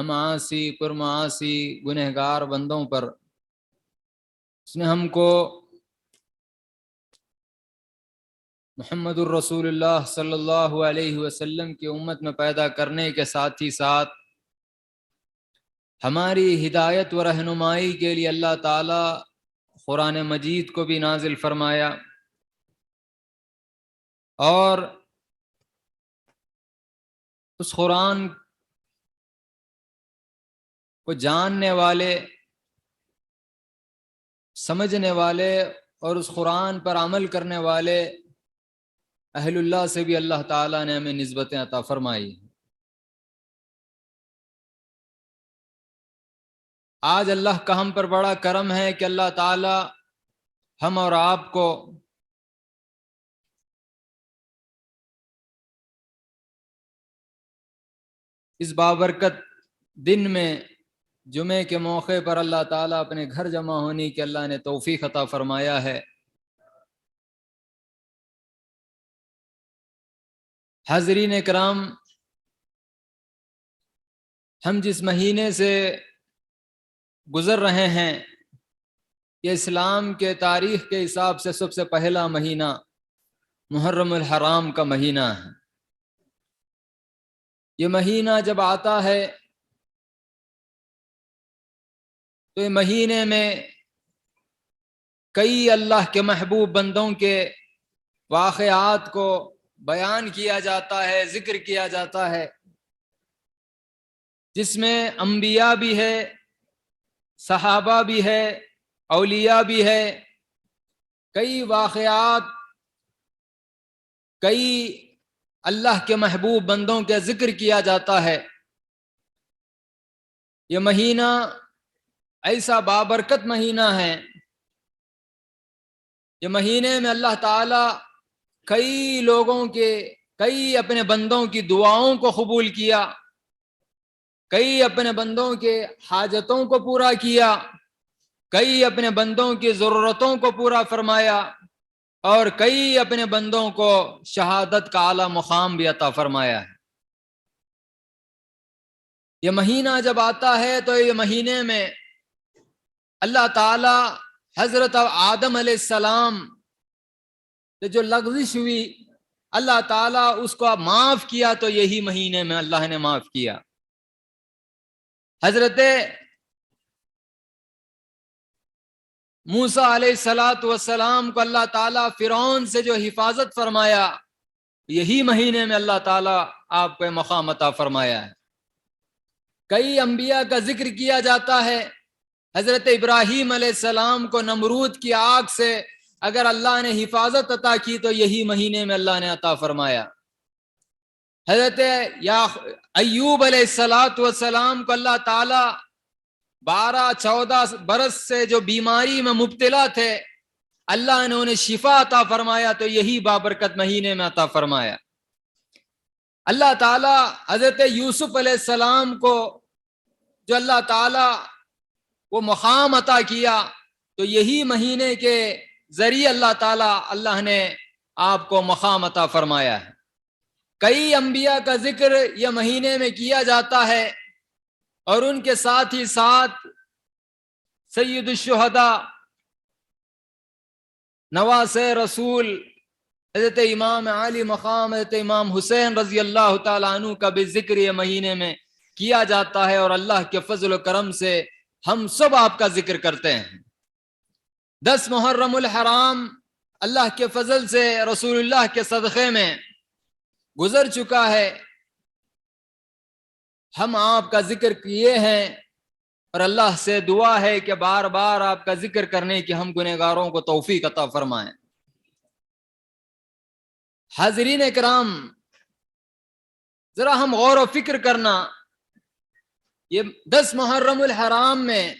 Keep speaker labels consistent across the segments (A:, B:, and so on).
A: ہم عاصی پرمعاصی گنہگار بندوں پر اس نے ہم کو محمد الرسول اللہ صلی اللہ علیہ وسلم کی امت میں پیدا کرنے کے ساتھ ہی ساتھ ہماری ہدایت و رہنمائی کے لیے اللہ تعالی قرآن مجید کو بھی نازل فرمایا، اور اس قرآن کو جاننے والے، سمجھنے والے اور اس قرآن پر عمل کرنے والے اہل اللہ سے بھی اللہ تعالیٰ نے ہمیں نسبتیں عطا فرمائی۔ آج اللہ کا ہم پر بڑا کرم ہے کہ اللہ تعالیٰ ہم اور آپ کو اس بابرکت دن میں جمعے کے موقع پر اللہ تعالیٰ اپنے گھر جمع ہونے کی اللہ نے توفیق عطا فرمایا ہے۔ حاضرین اکرام، ہم جس مہینے سے گزر رہے ہیں یہ اسلام کے تاریخ کے حساب سے سب سے پہلا مہینہ محرم الحرام کا مہینہ ہے۔ یہ مہینہ جب آتا ہے تو یہ مہینے میں کئی اللہ کے محبوب بندوں کے واقعات کو بیان کیا جاتا ہے، ذکر کیا جاتا ہے، جس میں انبیاء بھی ہے، صحابہ بھی ہے، اولیاء بھی ہے، کئی واقعات، کئی اللہ کے محبوب بندوں کے ذکر کیا جاتا ہے۔ یہ مہینہ ایسا بابرکت مہینہ ہے، یہ مہینے میں اللہ تعالی کئی لوگوں کے، کئی اپنے بندوں کی دعاؤں کو قبول کیا، کئی اپنے بندوں کے حاجتوں کو پورا کیا، کئی اپنے بندوں کی ضرورتوں کو پورا فرمایا، اور کئی اپنے بندوں کو شہادت کا اعلیٰ مقام بھی عطا فرمایا ہے۔ یہ مہینہ جب آتا ہے تو یہ مہینے میں اللہ تعالی حضرت آدم علیہ السلام سے جو لغزش ہوئی اللہ تعالیٰ اس کو معاف کیا، تو یہی مہینے میں اللہ نے معاف کیا۔ حضرت موسیٰ علیہ السلام کو اللہ تعالیٰ فرعون سے جو حفاظت فرمایا، یہی مہینے میں اللہ تعالیٰ آپ کو مقام عطا فرمایا ہے۔ کئی انبیاء کا ذکر کیا جاتا ہے۔ حضرت ابراہیم علیہ السلام کو نمرود کی آگ سے اگر اللہ نے حفاظت عطا کی تو یہی مہینے میں اللہ نے عطا فرمایا۔ حضرت ایوب علیہ السلام کو اللہ تعالی 12-14 برس سے جو بیماری میں مبتلا تھے، اللہ نے انہیں شفا عطا فرمایا، تو یہی بابرکت مہینے میں عطا فرمایا۔ اللہ تعالی حضرت یوسف علیہ السلام کو جو اللہ تعالی وہ مقام عطا کیا، تو یہی مہینے کے ذریعے اللہ نے آپ کو مقام عطا فرمایا ہے۔ کئی انبیاء کا ذکر یہ مہینے میں کیا جاتا ہے، اور ان کے ساتھ ہی ساتھ سید الشہداء نواس رسول حضرت امام علی مقام حضرت امام حسین رضی اللہ تعالیٰ عنہ کا بھی ذکر یہ مہینے میں کیا جاتا ہے، اور اللہ کے فضل و کرم سے ہم سب آپ کا ذکر کرتے ہیں۔ 10 محرم الحرام اللہ کے فضل سے رسول اللہ کے صدقے میں گزر چکا ہے، ہم آپ کا ذکر کیے ہیں، اور اللہ سے دعا ہے کہ بار بار آپ کا ذکر کرنے کی ہم گنہگاروں کو توفیق عطا فرمائیں۔ حاضرین اکرام، ذرا ہم غور و فکر کرنا، یہ 10 محرم الحرام میں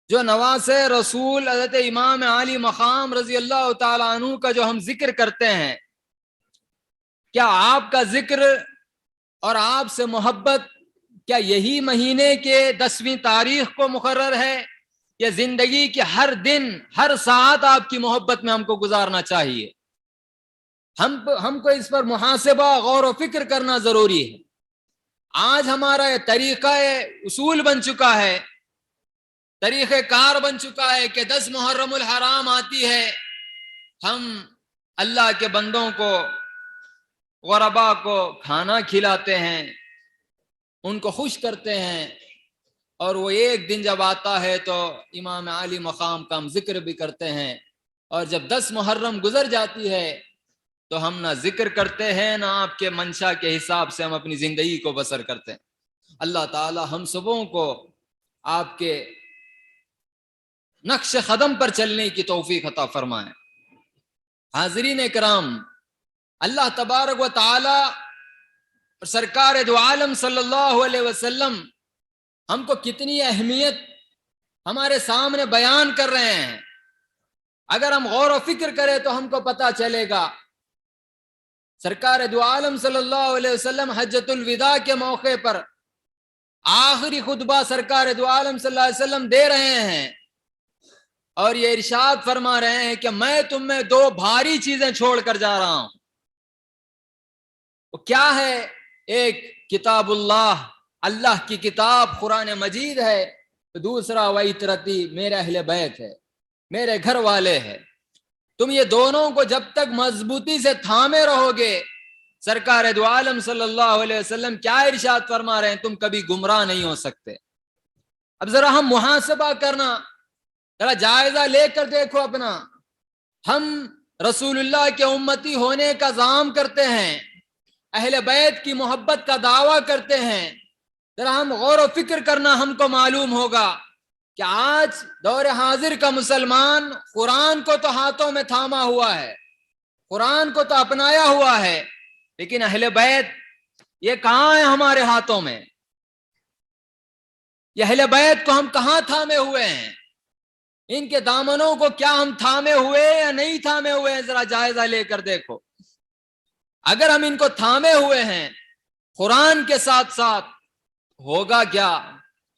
A: جو نواس رسول حضرت امام علی مقام رضی اللہ تعالیٰ عنہ کا جو ہم ذکر کرتے ہیں، کیا آپ کا ذکر اور آپ سے محبت کیا یہی مہینے کے 10ویں تاریخ کو مقرر ہے، یا زندگی کے ہر دن ہر ساعت آپ کی محبت میں ہم کو گزارنا چاہیے؟ ہم کو اس پر محاسبہ غور و فکر کرنا ضروری ہے۔ آج ہمارا یہ طریقہ اصول بن چکا ہے، طریقہ کار بن چکا ہے کہ 10 محرم الحرام آتی ہے، ہم اللہ کے بندوں کو، غربا کو کھانا کھلاتے ہیں، ان کو خوش کرتے ہیں، اور وہ ایک دن جب آتا ہے تو امام علی مقام کا ہم ذکر بھی کرتے ہیں، اور جب 10 محرم گزر جاتی ہے تو ہم نہ ذکر کرتے ہیں نہ آپ کے منشا کے حساب سے ہم اپنی زندگی کو بسر کرتے ہیں۔ اللہ تعالی ہم سبوں کو آپ کے نقش قدم پر چلنے کی توفیق عطا فرمائے۔ حاضرین کرام، اللہ تبارک و تعالی اور سرکار دو عالم صلی اللہ علیہ وسلم ہم کو کتنی اہمیت ہمارے سامنے بیان کر رہے ہیں۔ اگر ہم غور و فکر کریں تو ہم کو پتہ چلے گا، سرکار دو عالم صلی اللہ علیہ وسلم حجۃ الوداع کے موقع پر آخری خطبہ سرکار دو عالم صلی اللہ علیہ وسلم دے رہے ہیں، اور یہ ارشاد فرما رہے ہیں کہ میں تم میں 2 بھاری چیزیں چھوڑ کر جا رہا ہوں۔ وہ کیا ہے؟ ایک کتاب اللہ، اللہ کی کتاب قرآن مجید ہے، دوسرا وَإِتْرَتِي، میرے اہل بیت ہے، میرے گھر والے ہیں۔ تم یہ دونوں کو جب تک مضبوطی سے تھامے رہو گے، سرکار دو عالم صلی اللہ علیہ وسلم کیا ارشاد فرما رہے ہیں؟ تم کبھی گمراہ نہیں ہو سکتے۔ اب ذرا ہم محاسبہ کرنا، ذرا جائزہ لے کر دیکھو اپنا۔ ہم رسول اللہ کے امتی ہونے کا زعم کرتے ہیں، اہل بیت کی محبت کا دعویٰ کرتے ہیں، ذرا ہم غور و فکر کرنا، ہم کو معلوم ہوگا کہ آج دور حاضر کا مسلمان قرآن کو تو ہاتھوں میں تھاما ہوا ہے، قرآن کو تو اپنایا ہوا ہے، لیکن اہل بیت یہ کہاں ہے ہمارے ہاتھوں میں؟ یہ اہل بیت کو ہم کہاں تھامے ہوئے ہیں؟ ان کے دامنوں کو کیا ہم تھامے ہوئے یا نہیں تھامے ہوئے ہیں؟ ذرا جائزہ لے کر دیکھو۔ اگر ہم ان کو تھامے ہوئے ہیں قرآن کے ساتھ ساتھ، ہوگا کیا؟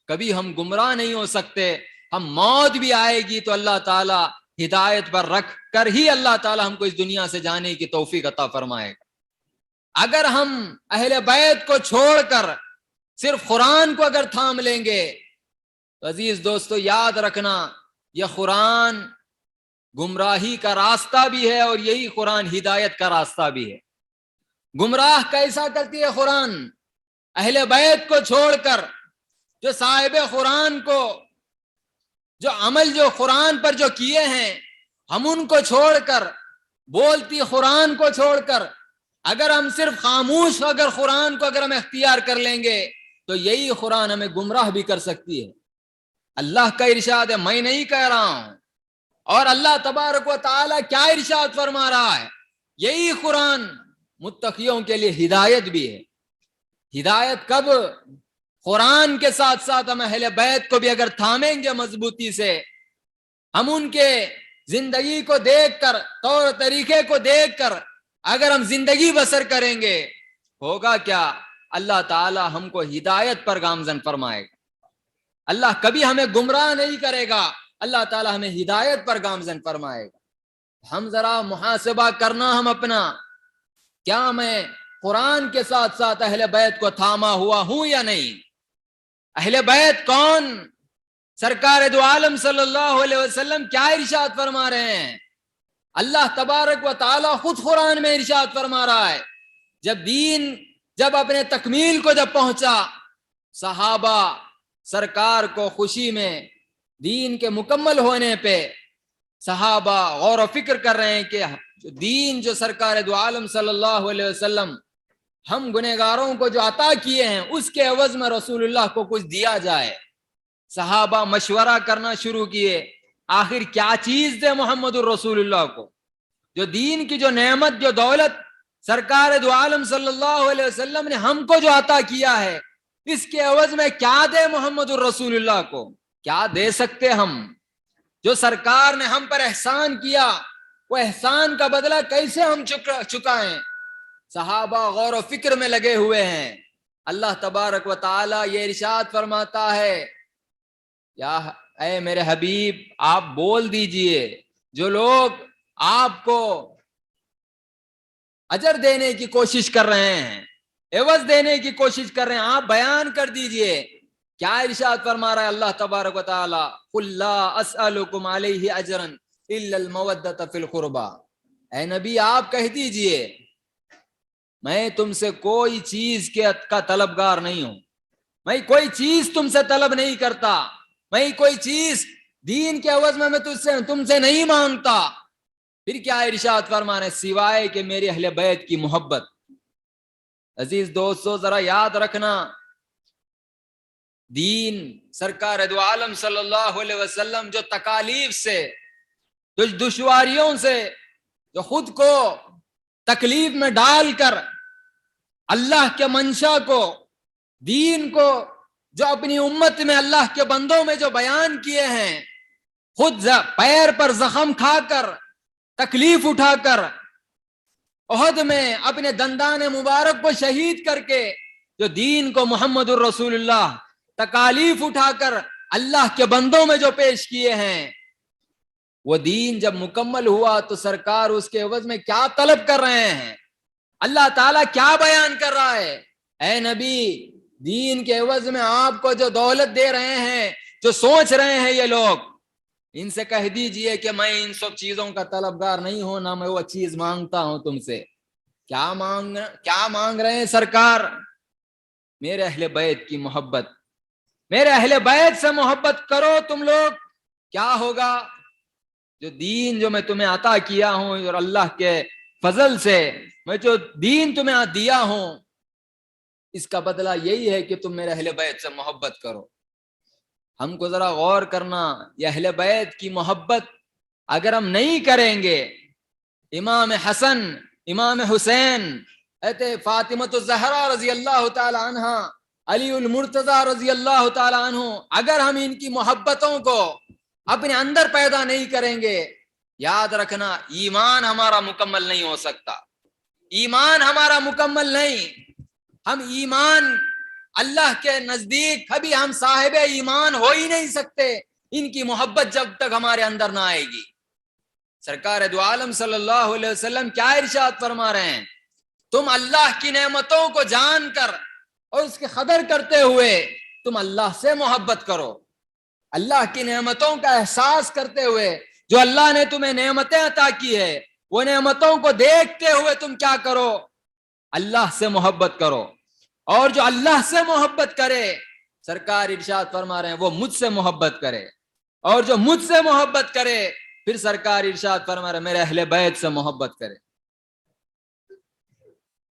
A: کبھی ہم گمراہ نہیں ہو سکتے۔ ہم موت بھی آئے گی تو اللہ تعالی ہدایت پر رکھ کر ہی اللہ تعالی ہم کو اس دنیا سے جانے کی توفیق عطا فرمائے گا۔ اگر ہم اہل بیت کو چھوڑ کر صرف قرآن کو اگر تھام لیں گے تو عزیز دوستو یاد رکھنا، یہ قرآن گمراہی کا راستہ بھی ہے اور یہی قرآن ہدایت کا راستہ بھی ہے۔ گمراہ کیسا کرتی ہے قرآن؟ اہل بیت کو چھوڑ کر، جو صاحب قرآن کو، جو عمل جو قرآن پر جو کیے ہیں، ہم ان کو چھوڑ کر، بولتی قرآن کو چھوڑ کر اگر ہم صرف خاموش اگر قرآن کو اگر ہم اختیار کر لیں گے تو یہی قرآن ہمیں گمراہ بھی کر سکتی ہے۔ اللہ کا ارشاد ہے، میں نہیں کہہ رہا ہوں۔ اور اللہ تبارک و تعالی کیا ارشاد فرما رہا ہے؟ یہی قرآن متقیوں کے لیے ہدایت بھی ہے۔ ہدایت کب؟ قرآن کے ساتھ ساتھ ہم اہل بیت کو بھی اگر تھامیں گے مضبوطی سے، ہم ان کے زندگی کو دیکھ کر، طور طریقے کو دیکھ کر اگر ہم زندگی بسر کریں گے، ہوگا کیا؟ اللہ تعالی ہم کو ہدایت پر گامزن فرمائے گا۔ اللہ کبھی ہمیں گمراہ نہیں کرے گا، اللہ تعالی ہمیں ہدایت پر گامزن فرمائے گا۔ ہم ذرا محاسبہ کرنا ہم اپنا، کیا میں قرآن کے ساتھ ساتھ اہل بیت کو تھاما ہوا ہوں یا نہیں؟ اہل بیت کون؟ سرکار دو عالم صلی اللہ علیہ وسلم کیا ارشاد فرما رہے ہیں؟ اللہ تبارک و تعالی خود قرآن میں ارشاد فرما رہا ہے، جب اپنے تکمیل کو جب پہنچا، صحابہ سرکار کو خوشی میں دین کے مکمل ہونے پہ صحابہ غور و فکر کر رہے ہیں کہ دین جو سرکار دو عالم صلی اللہ علیہ وسلم ہم گنہگاروں کو جو عطا کیے ہیں اس کے عوض میں رسول اللہ کو کچھ دیا جائے۔ صحابہ مشورہ کرنا شروع کیے، آخر کیا چیز دے محمد الرسول اللہ کو؟ جو دین کی جو نعمت، جو دولت سرکار دو عالم صلی اللہ علیہ وسلم نے ہم کو جو عطا کیا ہے، اس کے عوض میں کیا دے محمد الرسول اللہ کو؟ کیا دے سکتے ہم؟ جو سرکار نے ہم پر احسان کیا، وہ احسان کا بدلہ کیسے ہم چکائیں؟ صحابہ غور و فکر میں لگے ہوئے ہیں۔ اللہ تبارک و تعالی یہ ارشاد فرماتا ہے، یا اے میرے حبیب آپ بول دیجئے، جو لوگ آپ کو اجر دینے کی کوشش کر رہے ہیں، عوض دینے کی کوشش کر رہے ہیں. آپ بیان کر دیجئے کیا ارشاد فرما رہا ہے اللہ تبارک و تعالی, قل لا اسألکم علیہ اجرا الا المودۃ فی القربى. اے نبی آپ کہہ دیجئے میں تم سے کوئی چیز کا طلبگار نہیں ہوں, میں کوئی چیز تم سے طلب نہیں کرتا, میں کوئی چیز دین کے عوض میں تم سے نہیں مانگتا. پھر کیا ارشاد فرما رہے ہیں, سوائے کہ میرے اہل بیت کی محبت. عزیز دوستو ذرا یاد رکھنا, دین سرکار دو عالم صلی اللہ علیہ وسلم جو تکالیف سے, جو دشواریوں سے, جو خود کو تکلیف میں ڈال کر اللہ کے منشا کو, دین کو, جو اپنی امت میں اللہ کے بندوں میں جو بیان کیے ہیں, خود پیر پر زخم کھا کر, تکلیف اٹھا کر, احد میں اپنے دندان مبارک کو شہید کر کے جو دین کو محمد الرسول اللہ تکالیف اٹھا کر اللہ کے بندوں میں جو پیش کیے ہیں, وہ دین جب مکمل ہوا تو سرکار اس کے عوض میں کیا طلب کر رہے ہیں, اللہ تعالیٰ کیا بیان کر رہا ہے. اے نبی دین کے عوض میں آپ کو جو دولت دے رہے ہیں, جو سوچ رہے ہیں یہ لوگ, ان سے کہہ دیجئے کہ میں ان سب چیزوں کا طلبگار نہیں ہوں, نہ میں وہ چیز مانگتا ہوں تم سے. کیا مانگ رہے ہیں سرکار؟ میرے اہل بیت کی محبت. میرے اہل بیت سے محبت کرو تم لوگ, کیا ہوگا؟ جو دین جو میں تمہیں عطا کیا ہوں اور اللہ کے فضل سے میں جو دین تمہیں دیا ہوں, اس کا بدلہ یہی ہے کہ تم میرے اہل بیت سے محبت کرو. ہم کو ذرا غور کرنا, یہ اہل بیت کی محبت اگر ہم نہیں کریں گے, امام حسن, امام حسین, فاطمہ الزہرا رضی اللہ تعالی عنہ, علی المرتضی رضی اللہ تعالی عنہ, اگر ہم ان کی محبتوں کو اپنے اندر پیدا نہیں کریں گے, یاد رکھنا ایمان ہمارا مکمل نہیں ہو سکتا. ایمان ہمارا مکمل نہیں. ہم ایمان اللہ کے نزدیک کبھی ہم صاحب ایمان ہو ہی نہیں سکتے ان کی محبت جب تک ہمارے اندر نہ آئے گی. سرکار دو عالم صلی اللہ علیہ وسلم کیا ارشاد فرما رہے ہیں, تم اللہ کی نعمتوں کو جان کر اور اس کی قدر کرتے ہوئے تم اللہ سے محبت کرو. اللہ کی نعمتوں کا احساس کرتے ہوئے, جو اللہ نے تمہیں نعمتیں عطا کی ہے, وہ نعمتوں کو دیکھتے ہوئے تم کیا کرو, اللہ سے محبت کرو. اور جو اللہ سے محبت کرے, سرکار ارشاد فرما رہے ہیں, وہ مجھ سے محبت کرے. اور جو مجھ سے محبت کرے, پھر سرکار ارشاد فرما رہے ہیں, میرے اہل بیت سے محبت کرے.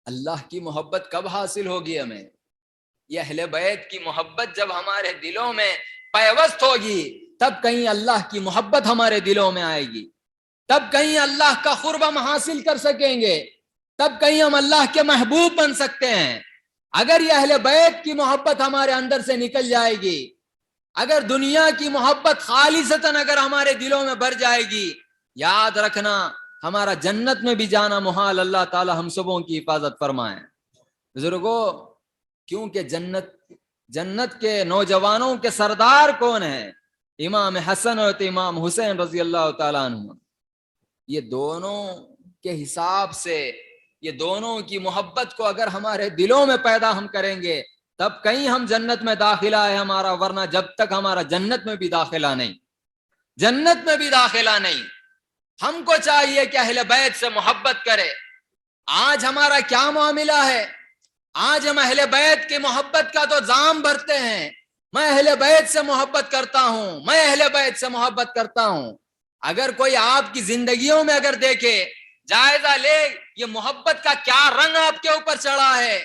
A: اللہ کی محبت کب حاصل ہوگی ہمیں؟ یہ اہل بیت کی محبت جب ہمارے دلوں میں پیوست ہوگی, تب کہیں اللہ کی محبت ہمارے دلوں میں آئے گی, تب کہیں اللہ کا قرب ہم حاصل کر سکیں گے, تب کہیں ہم اللہ کے محبوب بن سکتے ہیں. اگر یہ اہل بیت کی محبت ہمارے اندر سے نکل جائے گی, اگر دنیا کی محبت خالصتاً اگر ہمارے دلوں میں بھر جائے گی, یاد رکھنا ہمارا جنت میں بھی جانا محال. اللہ تعالی ہم سبوں کی حفاظت فرمائے. بزرگوں, کیونکہ جنت کے نوجوانوں کے سردار کون ہیں؟ امام حسن اور امام حسین رضی اللہ تعالیٰ عنہ. یہ دونوں کے حساب سے, یہ دونوں کی محبت کو اگر ہمارے دلوں میں پیدا ہم کریں گے, تب کہیں ہم جنت میں داخلہ ہے ہمارا, ورنہ جب تک ہمارا جنت میں بھی داخلہ نہیں, جنت میں بھی داخلہ نہیں. ہم کو چاہیے کہ اہل بیت سے محبت کرے. آج ہمارا کیا معاملہ ہے؟ آج ہم اہل بیت کی محبت کا تو جام بھرتے ہیں, میں اہل بیت سے محبت کرتا ہوں, میں اہل بیت سے محبت کرتا ہوں. اگر کوئی آپ کی زندگیوں میں اگر دیکھے, جائزہ لے یہ محبت کا کیا رنگ آپ کے اوپر چڑھا ہے,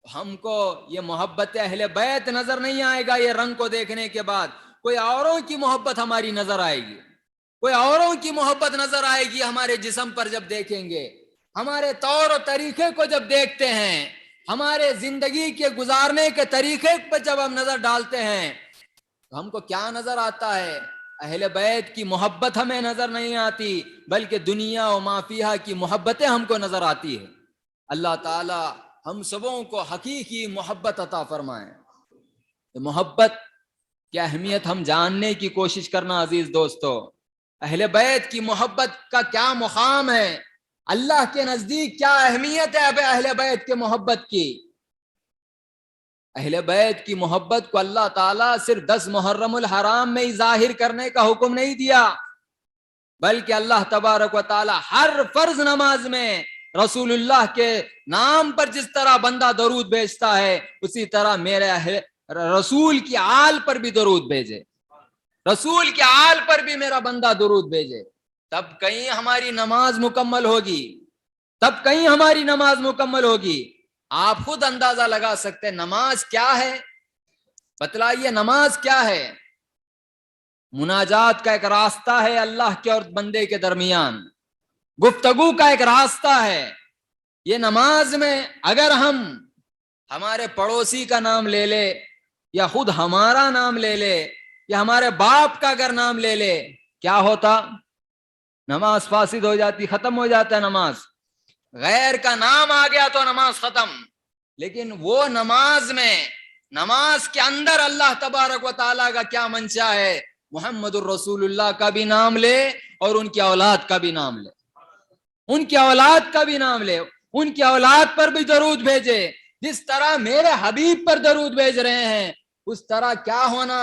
A: ہم کو یہ محبت اہل بیت نظر نہیں آئے گا. یہ رنگ کو دیکھنے کے بعد کوئی اوروں کی محبت ہماری نظر آئے گی, کوئی اوروں کی محبت نظر آئے گی ہمارے جسم پر. جب دیکھیں گے, ہمارے طور و طریقے کو جب دیکھتے ہیں, ہمارے زندگی کے گزارنے کے طریقے پر جب ہم نظر ڈالتے ہیں, تو ہم کو کیا نظر آتا ہے؟ اہل بیت کی محبت ہمیں نظر نہیں آتی, بلکہ دنیا و ما فیہا کی محبتیں ہم کو نظر آتی ہے. اللہ تعالی ہم سبوں کو حقیقی محبت عطا فرمائے. محبت کی اہمیت ہم جاننے کی کوشش کرنا. عزیز دوستو, اہل بیت کی محبت کا کیا مقام ہے, اللہ کے نزدیک کیا اہمیت ہے اہل بیت کے محبت کی. اہل بیت کی محبت کو اللہ تعالیٰ صرف 10 محرم الحرام میں ہی ظاہر کرنے کا حکم نہیں دیا، بلکہ اللہ تبارک و تعالیٰ ہر فرض نماز میں رسول اللہ کے نام پر جس طرح بندہ درود بھیجتا ہے، اسی طرح میرے رسول کی آل پر بھی درود بھیجے، رسول کی آل پر بھی میرا بندہ درود بھیجے، تب کہیں ہماری نماز مکمل ہوگی، تب کہیں ہماری نماز مکمل ہوگی۔ آپ خود اندازہ لگا سکتے ہیں نماز کیا ہے، بتلائیے نماز کیا ہے؟ مناجات کا ایک راستہ ہے اللہ کے اور بندے کے درمیان، گفتگو کا ایک راستہ ہے۔ یہ نماز میں اگر ہم ہمارے پڑوسی کا نام لے لے، یا خود ہمارا نام لے لے، یا ہمارے باپ کا اگر نام لے لے، کیا ہوتا؟ نماز فاسد ہو جاتی، ختم ہو جاتا ہے نماز۔ غیر کا نام آ گیا تو نماز ختم۔ لیکن وہ نماز میں، نماز کے اندر اللہ تبارک و تعالیٰ کا کیا منشا ہے؟ محمد الرسول اللہ کا بھی نام لے اور ان کی اولاد کا بھی نام لے، ان کی اولاد کا بھی نام لے، ان کی اولاد پر بھی درود بھیجے۔ جس طرح میرے حبیب پر درود بھیج رہے ہیں، اس طرح کیا ہونا،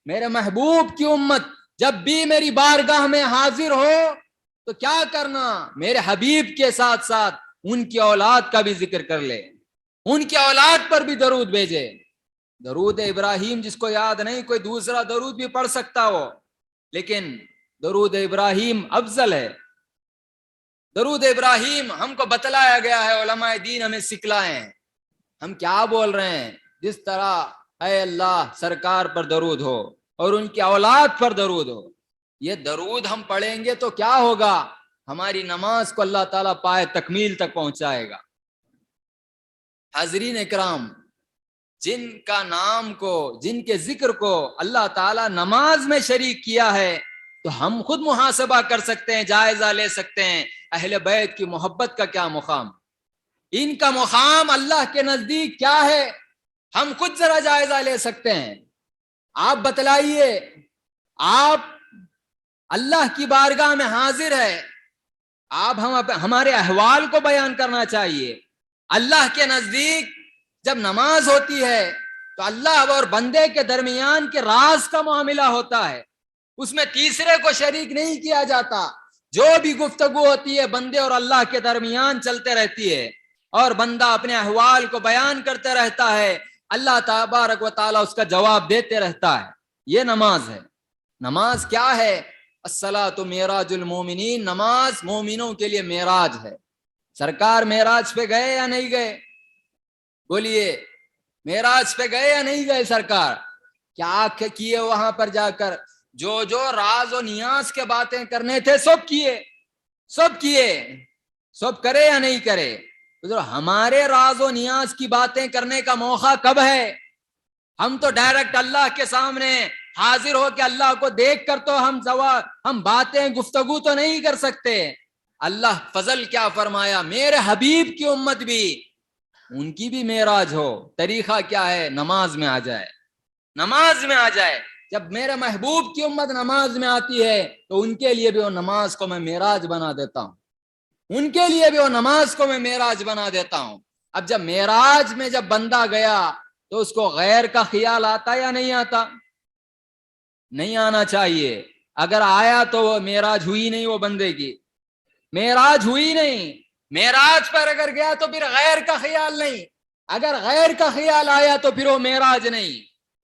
A: میرے محبوب کی امت جب بھی میری بارگاہ میں حاضر ہو تو کیا کرنا، میرے حبیب کے ساتھ ساتھ ان کی اولاد کا بھی ذکر کر لے، ان کی اولاد پر بھی درود بھیجے۔ درود ابراہیم جس کو یاد نہیں، کوئی دوسرا درود بھی پڑھ سکتا ہو، لیکن درود ابراہیم افضل ہے۔ درود ابراہیم ہم کو بتلایا گیا ہے، علماء دین ہمیں سکھلائے ہیں۔ ہم کیا بول رہے ہیں؟ جس طرح اے اللہ سرکار پر درود ہو اور ان کی اولاد پر درود ہو، یہ درود ہم پڑھیں گے تو کیا ہوگا؟ ہماری نماز کو اللہ تعالیٰ پائے تکمیل تک پہنچائے گا۔ حاضرین اکرام، جن کا نام کو، جن کے ذکر کو اللہ تعالیٰ نماز میں شریک کیا ہے، تو ہم خود محاسبہ کر سکتے ہیں، جائزہ لے سکتے ہیں اہل بیت کی محبت کا کیا مقام، ان کا مقام اللہ کے نزدیک کیا ہے، ہم خود ذرا جائزہ لے سکتے ہیں۔ آپ بتلائیے، آپ اللہ کی بارگاہ میں حاضر ہے، آپ ہمارے احوال کو بیان کرنا چاہیے۔ اللہ کے نزدیک جب نماز ہوتی ہے تو اللہ اور بندے کے درمیان کے راز کا معاملہ ہوتا ہے، اس میں تیسرے کو شریک نہیں کیا جاتا۔ جو بھی گفتگو ہوتی ہے بندے اور اللہ کے درمیان چلتے رہتی ہے، اور بندہ اپنے احوال کو بیان کرتے رہتا ہے، اللہ تبارک و تعالیٰ اس کا جواب دیتے رہتا ہے۔ یہ نماز ہے۔ نماز کیا ہے؟ الصلاۃ معراج المومنین، نماز مومنوں کے لیے معراج ہے۔ سرکار معراج پہ گئے یا نہیں گئے؟ بولیے، معراج پہ گئے یا نہیں گئے؟ سرکار کیا کیے وہاں پر جا کر؟ جو راز و نیاز کے باتیں کرنے تھے سب کیے، سب کیے، سب کرے یا نہیں کرے؟ ہمارے راز و نیاز کی باتیں کرنے کا موقع کب ہے؟ ہم تو ڈائریکٹ اللہ کے سامنے حاضر ہو کے اللہ کو دیکھ کر تو ہم باتیں گفتگو تو نہیں کر سکتے۔ اللہ فضل کیا فرمایا، میرے حبیب کی امت بھی، ان کی بھی معراج ہو۔ طریقہ کیا ہے؟ نماز میں آ جائے، نماز میں آ جائے۔ جب میرے محبوب کی امت نماز میں آتی ہے تو ان کے لیے بھی وہ نماز کو میں معراج بنا دیتا ہوں، ان کے لیے بھی وہ نماز کو میں معراج بنا دیتا ہوں۔ اب جب معراج میں جب بندہ گیا تو اس کو غیر کا خیال آتا یا نہیں آتا؟ نہیں آنا چاہیے۔ اگر آیا تو وہ معراج ہوئی نہیں، وہ بندے کی معراج ہوئی نہیں۔ معراج پر اگر گیا تو پھر غیر کا خیال نہیں، اگر غیر کا خیال آیا تو پھر وہ معراج نہیں۔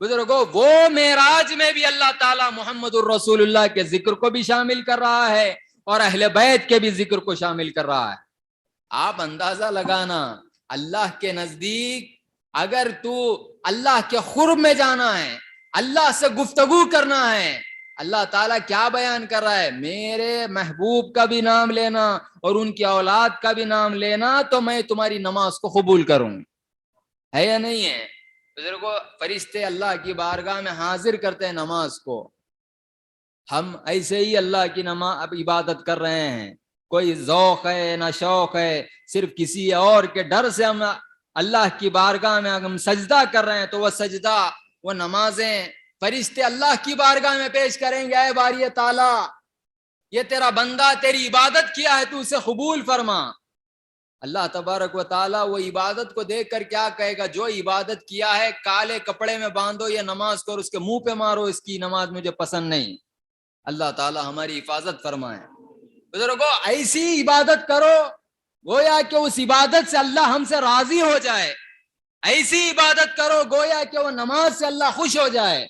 A: بزرگوں، وہ معراج میں بھی اللہ تعالیٰ محمد الرسول اللہ کے ذکر کو بھی شامل کر رہا ہے اور اہل بیت کے بھی ذکر کو شامل کر رہا ہے۔ آپ اندازہ لگانا، اللہ کے نزدیک اگر تو اللہ کے قرب میں جانا ہے، اللہ سے گفتگو کرنا ہے، اللہ تعالیٰ کیا بیان کر رہا ہے؟ میرے محبوب کا بھی نام لینا اور ان کی اولاد کا بھی نام لینا تو میں تمہاری نماز کو قبول کروں۔ ہے یا نہیں ہے؟ بزرگوں، فرشتے اللہ کی بارگاہ میں حاضر کرتے ہیں نماز کو۔ ہم ایسے ہی اللہ کی نماز عبادت کر رہے ہیں، کوئی ذوق ہے نہ شوق ہے، صرف کسی اور کے ڈر سے ہم اللہ کی بارگاہ میں ہم سجدہ کر رہے ہیں تو وہ سجدہ، وہ نمازیں فرشتے اللہ کی بارگاہ میں پیش کریں گے، اے باری تعالیٰ یہ تیرا بندہ تیری عبادت کیا ہے، تو اسے قبول فرما۔ اللہ تبارک و تعالیٰ وہ عبادت کو دیکھ کر کیا کہے گا؟ جو عبادت کیا ہے کالے کپڑے میں باندھو یہ نماز کو اور اس کے منہ پہ مارو، اس کی نماز مجھے پسند نہیں۔ اللہ تعالیٰ ہماری حفاظت فرمائے۔ بزرگوں ایسی عبادت کرو گویا کہ اس عبادت سے اللہ ہم سے راضی ہو جائے، ایسی عبادت کرو گویا کہ وہ نماز سے اللہ خوش ہو جائے۔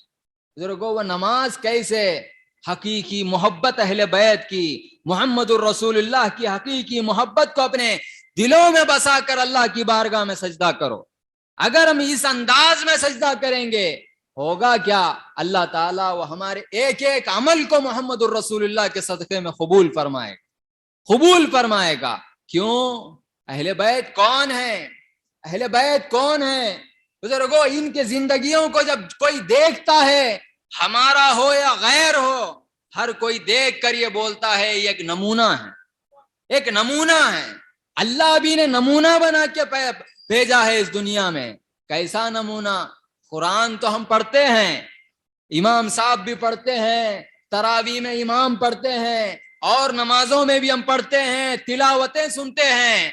A: بزرگوں وہ نماز کیسے؟ حقیقی محبت اہل بیت کی، محمد الرسول اللہ کی حقیقی محبت کو اپنے دلوں میں بسا کر اللہ کی بارگاہ میں سجدہ کرو۔ اگر ہم اس انداز میں سجدہ کریں گے ہوگا کیا؟ اللہ تعالیٰ وہ ہمارے ایک ایک عمل کو محمد الرسول اللہ کے صدقے میں قبول فرمائے گا۔ کیوں؟ اہل بیت کون ہے؟ اہل بیت کون ہے؟ بزرگوں ان کے زندگیوں کو جب کوئی دیکھتا ہے، ہمارا ہو یا غیر ہو، ہر کوئی دیکھ کر یہ بولتا ہے یہ ایک نمونہ ہے، ایک نمونہ ہے۔ اللہ بھی نے نمونہ بنا کے بھیجا ہے اس دنیا میں۔ کیسا نمونہ؟ قرآن تو ہم پڑھتے ہیں، امام صاحب بھی پڑھتے ہیں، تراویح میں امام پڑھتے ہیں، اور نمازوں میں بھی ہم پڑھتے ہیں، تلاوتیں سنتے ہیں۔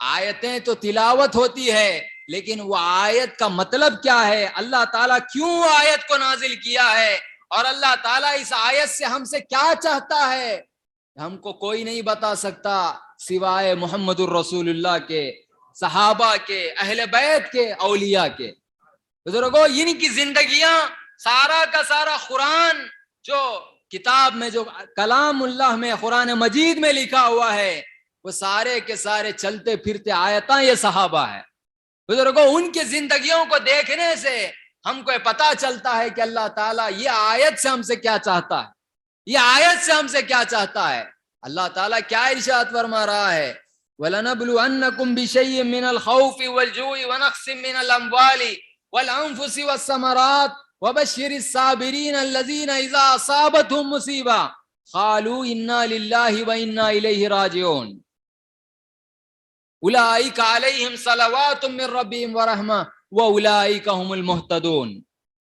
A: آیتیں تو تلاوت ہوتی ہے، لیکن وہ آیت کا مطلب کیا ہے؟ اللہ تعالیٰ کیوں آیت کو نازل کیا ہے، اور اللہ تعالیٰ اس آیت سے ہم سے کیا چاہتا ہے، ہم کو کوئی نہیں بتا سکتا سوائے محمد الرسول اللہ کے، صحابہ کے، اہل بیت کے، اولیاء کے۔ بزرگوں ان کی زندگیاں سارا کا سارا قرآن جو کتاب میں، جو کلام اللہ میں، قرآن مجید میں لکھا ہوا ہے، وہ سارے کے سارے چلتے پھرتے آیتاں یہ صحابہ ہے۔ بزرگوں ان کی زندگیوں کو دیکھنے سے ہم کو پتا چلتا ہے کہ اللہ تعالیٰ یہ آیت سے ہم سے کیا چاہتا ہے، یہ آیت سے ہم سے کیا چاہتا ہے۔ اللہ تعالیٰ کیا ارشاد فرما رہا ہے؟ وَلَنَبْلُوَنَّكُمْ بِشَيْءٍ مِّنَ الْخَوْفِ وَالْجُوعِ وَنَقْصٍ مِّنَ الْأَمْوَالِ وَالْأَنفُسِ وَالثَّمَرَاتِ وَبَشِّرِ الصَّابِرِينَ الَّذِينَ إِذَا أَصَابَتْهُمْ مُصِيبَةٌ قَالُوا إِنَّا لِلَّهِ وَإِنَّا إِلَيْهِ راجعون اولئک علیہم صلوات من ربہم ورحمہ واولئک هم المہتدون۔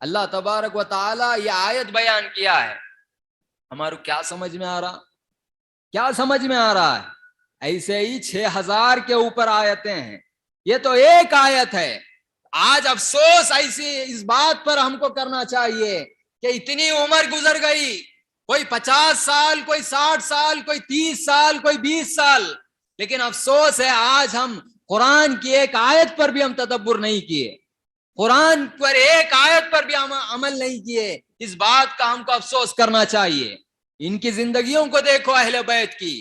A: اللہ تبارک و تعالی یہ آیت بیان کیا ہے، ہمارو کیا سمجھ میں آ رہا؟ کیا سمجھ میں آ رہا ہے؟ ایسے ہی 6000 کے اوپر آیتیں ہیں، یہ تو ایک آیت ہے۔ آج افسوس ایسی اس بات پر ہم کو کرنا چاہیے کہ اتنی عمر گزر گئی، کوئی 50 سال، کوئی 60 سال، کوئی 30 سال، کوئی 20 سال، لیکن افسوس ہے آج ہم قرآن کی ایک آیت پر بھی ہم تدبر نہیں کیے، قرآن پر ایک آیت پر بھی ہم عمل نہیں کیے۔ اس بات کا ہم کو افسوس کرنا چاہیے۔ ان کی زندگیوں کو دیکھو، اہل بیت کی،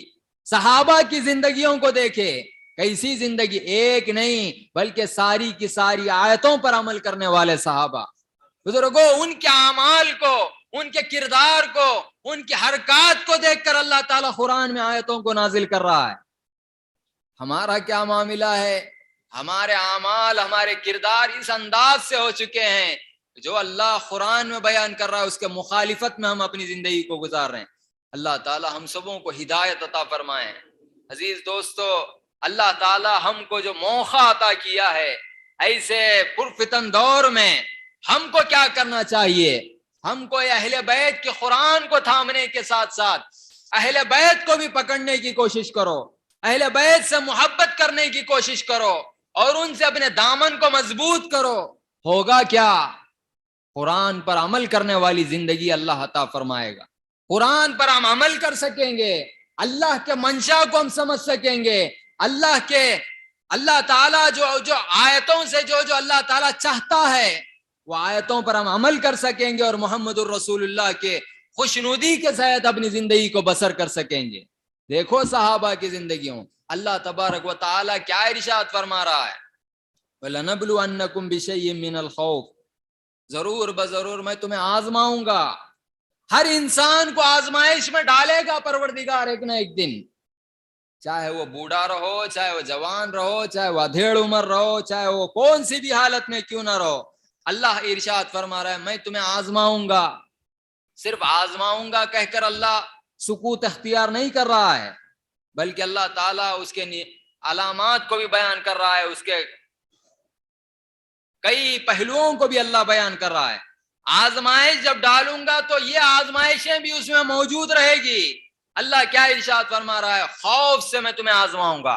A: صحابہ کی زندگیوں کو دیکھے، کیسی زندگی، ایک نہیں بلکہ ساری کی ساری آیتوں پر عمل کرنے والے صحابہ۔ بزرگوں ان کے اعمال کو، ان کے کردار کو، ان کی حرکات کو دیکھ کر اللہ تعالیٰ قرآن میں آیتوں کو نازل کر رہا ہے۔ ہمارا کیا معاملہ ہے؟ ہمارے اعمال، ہمارے کردار اس انداز سے ہو چکے ہیں، جو اللہ قرآن میں بیان کر رہا ہے اس کے مخالفت میں ہم اپنی زندگی کو گزار رہے ہیں۔ اللہ تعالیٰ ہم سبوں کو ہدایت عطا فرمائے۔ عزیز دوستو، اللہ تعالیٰ ہم کو جو موقع عطا کیا ہے ایسے پرفتن دور میں، ہم کو کیا کرنا چاہیے؟ ہم کو اہل بیت کے قرآن کو تھامنے کے ساتھ ساتھ اہل بیت کو بھی پکڑنے کی کوشش کرو، اہل بیت سے محبت کرنے کی کوشش کرو، اور ان سے اپنے دامن کو مضبوط کرو۔ ہوگا کیا؟ قرآن پر عمل کرنے والی زندگی اللہ عطا فرمائے گا۔ قرآن پر ہم عمل کر سکیں گے، اللہ کے منشا کو ہم سمجھ سکیں گے، اللہ تعالیٰ جو آیتوں سے جو اللہ تعالیٰ چاہتا ہے وہ آیتوں پر ہم عمل کر سکیں گے، اور محمد الرسول اللہ کے خوشنودی کے ساتھ اپنی زندگی کو بسر کر سکیں گے۔ دیکھو صحابہ کی زندگیوں، اللہ تبارک و تعالیٰ کیا ارشاد فرما رہا ہے؟ وَلَنَبْلُوَنَّكُمْ بِشَيْءٍ مِّنَ الْخَوْفِ، ضرور بضرور میں تمہیں آزماؤں گا۔ ہر انسان کو آزمائش میں ڈالے گا پروردگار ایک نہ ایک دن، چاہے وہ بوڑھا رہو، چاہے وہ جوان رہو، چاہے وہ ادھیڑ عمر رہو، چاہے وہ کون سی بھی حالت میں کیوں نہ رہو۔ اللہ ارشاد فرما رہا ہے میں تمہیں آزماؤں گا۔ صرف آزماؤں گا کہہ کر اللہ سکوت اختیار نہیں کر رہا ہے، بلکہ اللہ تعالیٰ اس کے علامات کو بھی بیان کر رہا ہے، اس کے کئی پہلوؤں کو بھی اللہ بیان کر رہا ہے۔ آزمائش جب ڈالوں گا تو یہ آزمائشیں بھی اس میں موجود رہے گی۔ اللہ کیا ارشاد فرما رہا ہے؟ خوف سے میں تمہیں آزماؤں گا،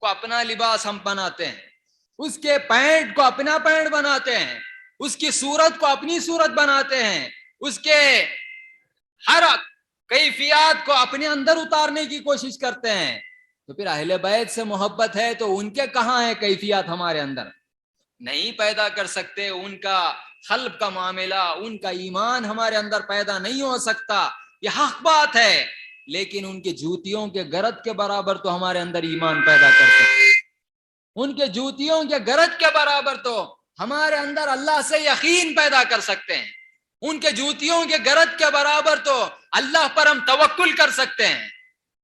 A: کو اپنا لباس ہم بناتے ہیں, اس کے پینٹ کو اپنا پینٹ بناتے ہیں, اس کی صورت کو اپنی صورت بناتے ہیں, اس کے ہر کیفیات کو اپنے اندر اتارنے کی کوشش کرتے ہیں. تو پھر اہل بیت سے محبت ہے تو ان کے کہاں ہے کیفیات ہمارے اندر؟ نہیں پیدا کر سکتے. ان کا قلب کا معاملہ, ان کا ایمان ہمارے اندر پیدا نہیں ہو سکتا, یہ حق بات ہے. لیکن ان کے جوتیوں کے گرد کے برابر تو ہمارے اندر ایمان پیدا کر سکتے, ان کے جوتیوں کے گرد کے برابر تو ہمارے اندر اللہ سے یقین پیدا کر سکتے ہیں, ان کے جوتیوں کے گرد کے برابر تو اللہ پر ہم توکل کر سکتے ہیں.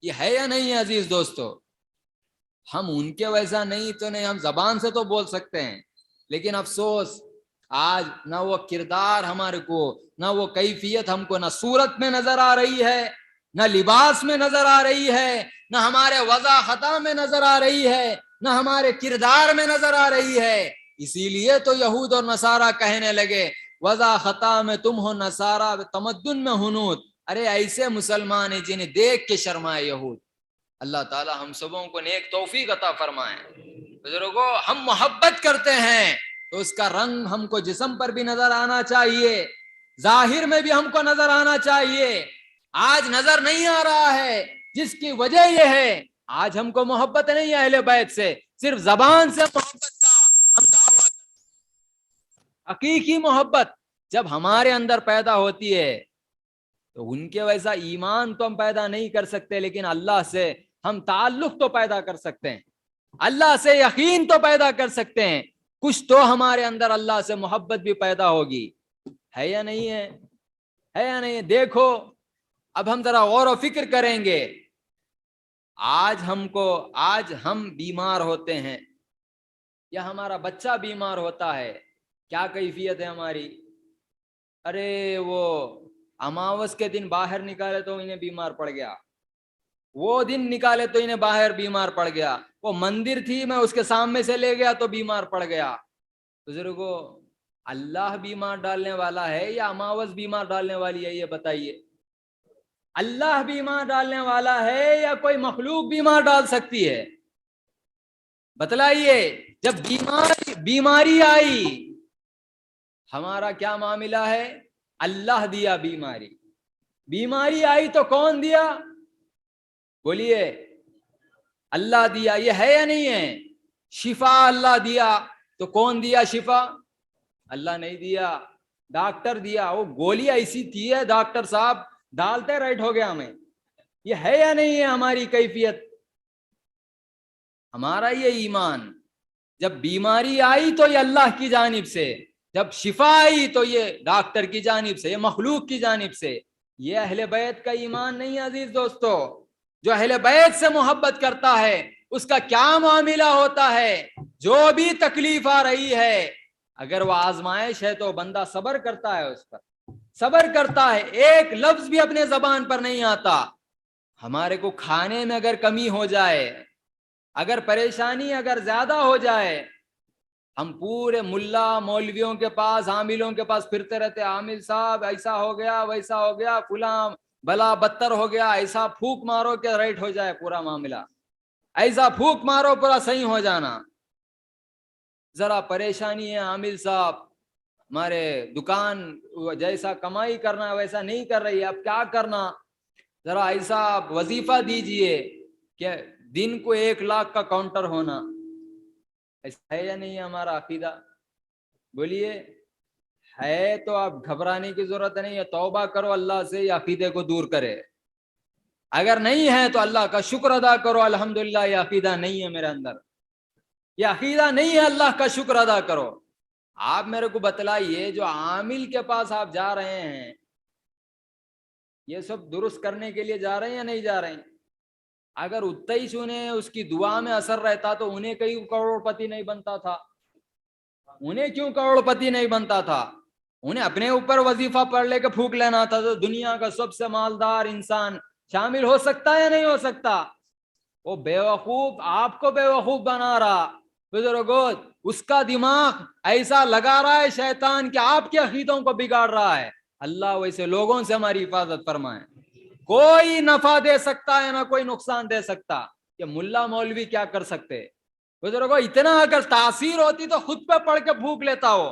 A: یہ ہے یا نہیں ہے عزیز دوستو؟ ہم ان کے ویسا نہیں تو نہیں, ہم زبان سے تو بول سکتے ہیں, لیکن افسوس آج نہ وہ کردار ہمارے کو, نہ وہ کیفیت ہم کو, نہ صورت میں نظر آ رہی ہے, نہ لباس میں نظر آ رہی ہے, نہ ہمارے وضع خطا میں نظر آ رہی ہے, نہ ہمارے کردار میں نظر آ رہی ہے. اسی لیے تو یہود اور نصارہ کہنے لگے وضع خطا میں تم ہو نصارہ, تمدن میں ہنود. ارے ایسے مسلمان ہیں جنہیں دیکھ کے شرمائے یہود. اللہ تعالی ہم سبوں کو نیک توفیق عطا فرمائے. بزرگوں, ہم محبت کرتے ہیں تو اس کا رنگ ہم کو جسم پر بھی نظر آنا چاہیے, ظاہر میں بھی ہم کو نظر آنا چاہیے. آج نظر نہیں آ رہا ہے, جس کی وجہ یہ ہے آج ہم کو محبت نہیں ہے اہل بیت سے, صرف زبان سے محبت کا ہم دعویٰ کرتے ہیں. حقیقی محبت جب ہمارے اندر پیدا ہوتی ہے تو ان کے ویسا ایمان تو ہم پیدا نہیں کر سکتے, لیکن اللہ سے ہم تعلق تو پیدا کر سکتے ہیں, اللہ سے یقین تو پیدا کر سکتے ہیں. کچھ تو ہمارے اندر اللہ سے محبت بھی پیدا ہوگی. ہے یا نہیں ہے؟ ہے یا نہیں؟ دیکھو اب ہم ذرا غور و فکر کریں گے. آج ہم بیمار ہوتے ہیں یا ہمارا بچہ بیمار ہوتا ہے, کیا کیفیت ہے ہماری؟ ارے وہ اماوس کے دن باہر نکالے تو انہیں بیمار پڑ گیا, وہ دن نکالے تو انہیں باہر بیمار پڑ گیا, وہ مندر تھی میں اس کے سامنے سے لے گیا تو بیمار پڑ گیا. بزرگو, اللہ بیمار ڈالنے والا ہے یا اماوس بیمار ڈالنے والی ہے؟ یہ بتائیے. اللہ بیمار ڈالنے والا ہے یا کوئی مخلوق بیمار ڈال سکتی ہے؟ بتلائیے. جب بیماری آئی, ہمارا کیا معاملہ ہے؟ اللہ دیا بیماری. بیماری آئی تو کون دیا؟ بولیے. اللہ دیا. یہ ہے یا نہیں ہے؟ شفا اللہ دیا تو کون دیا شفا؟ اللہ نہیں دیا, ڈاکٹر دیا. وہ گولی ایسی تھی ہے ڈاکٹر صاحب ڈالتے رائٹ ہو گیا ہمیں. یہ ہے یا نہیں ہے ہماری کیفیت؟ ہمارا یہ ایمان, جب بیماری آئی تو یہ اللہ کی جانب سے, جب شفا آئی تو یہ ڈاکٹر کی جانب سے, یہ مخلوق کی جانب سے. یہ اہل بیت کا ایمان نہیں ہے عزیز دوستو. جو اہل بیت سے محبت کرتا ہے اس کا کیا معاملہ ہوتا ہے؟ جو بھی تکلیف آ رہی ہے, اگر وہ آزمائش ہے تو بندہ صبر کرتا ہے, اس پر صبر کرتا ہے, ایک لفظ بھی اپنے زبان پر نہیں آتا. ہمارے کو کھانے میں اگر کمی ہو جائے, اگر پریشانی اگر زیادہ ہو جائے, ہم پورے ملا مولویوں کے پاس, عاملوں کے پاس پھرتے رہتے, عامل صاحب ایسا ہو گیا, ویسا ہو گیا, فلاں بلا بدتر ہو گیا, ایسا پھونک مارو کہ رائٹ ہو جائے پورا معاملہ, ایسا پھونک مارو پورا صحیح ہو جانا. ذرا پریشانی ہے عامل صاحب, ہمارے دکان جیسا کمائی کرنا ویسا نہیں کر رہی ہے, اب کیا کرنا؟ ذرا ایسا وظیفہ دیجئے کہ دن کو 1 لاکھ کا کاؤنٹر ہونا. ایسا ہے یا نہیں ہے ہمارا عقیدہ؟ بولیے. ہے تو اب گھبرانے کی ضرورت نہیں ہے, توبہ کرو اللہ سے, یہ عقیدے کو دور کرے. اگر نہیں ہے تو اللہ کا شکر ادا کرو, الحمدللہ یہ عقیدہ نہیں ہے میرے اندر, یہ عقیدہ نہیں ہے, اللہ کا شکر ادا کرو. آپ میرے کو بتلائیے, جو عامل کے پاس آپ جا رہے ہیں یہ سب درست کرنے کے لیے جا رہے ہیں یا نہیں جا رہے ہیں؟ اگر اتنا ہی سنے اس کی دعا میں اثر رہتا تو انہیں کئی کروڑ پتی نہیں بنتا تھا. انہیں کیوں کروڑ پتی نہیں بنتا تھا؟ انہیں اپنے اوپر وظیفہ پڑھ لے کے پھونک لینا تھا. تو دنیا کا سب سے مالدار انسان شامل ہو سکتا ہے یا نہیں ہو سکتا؟ وہ بیوقوف آپ کو بیوقوف بنا رہا. بزرگوں, اس کا دماغ ایسا لگا رہا ہے شیطان کہ آپ کے عقیدوں کو بگاڑ رہا ہے. اللہ ویسے لوگوں سے ہماری حفاظت فرمائے. کوئی نفع دے سکتا ہے نہ کوئی نقصان دے سکتا. یہ ملا مولوی کیا کر سکتے؟ بزرگوں اتنا اگر تاثیر ہوتی تو خود پہ پڑھ کے پھونک لیتا، وہ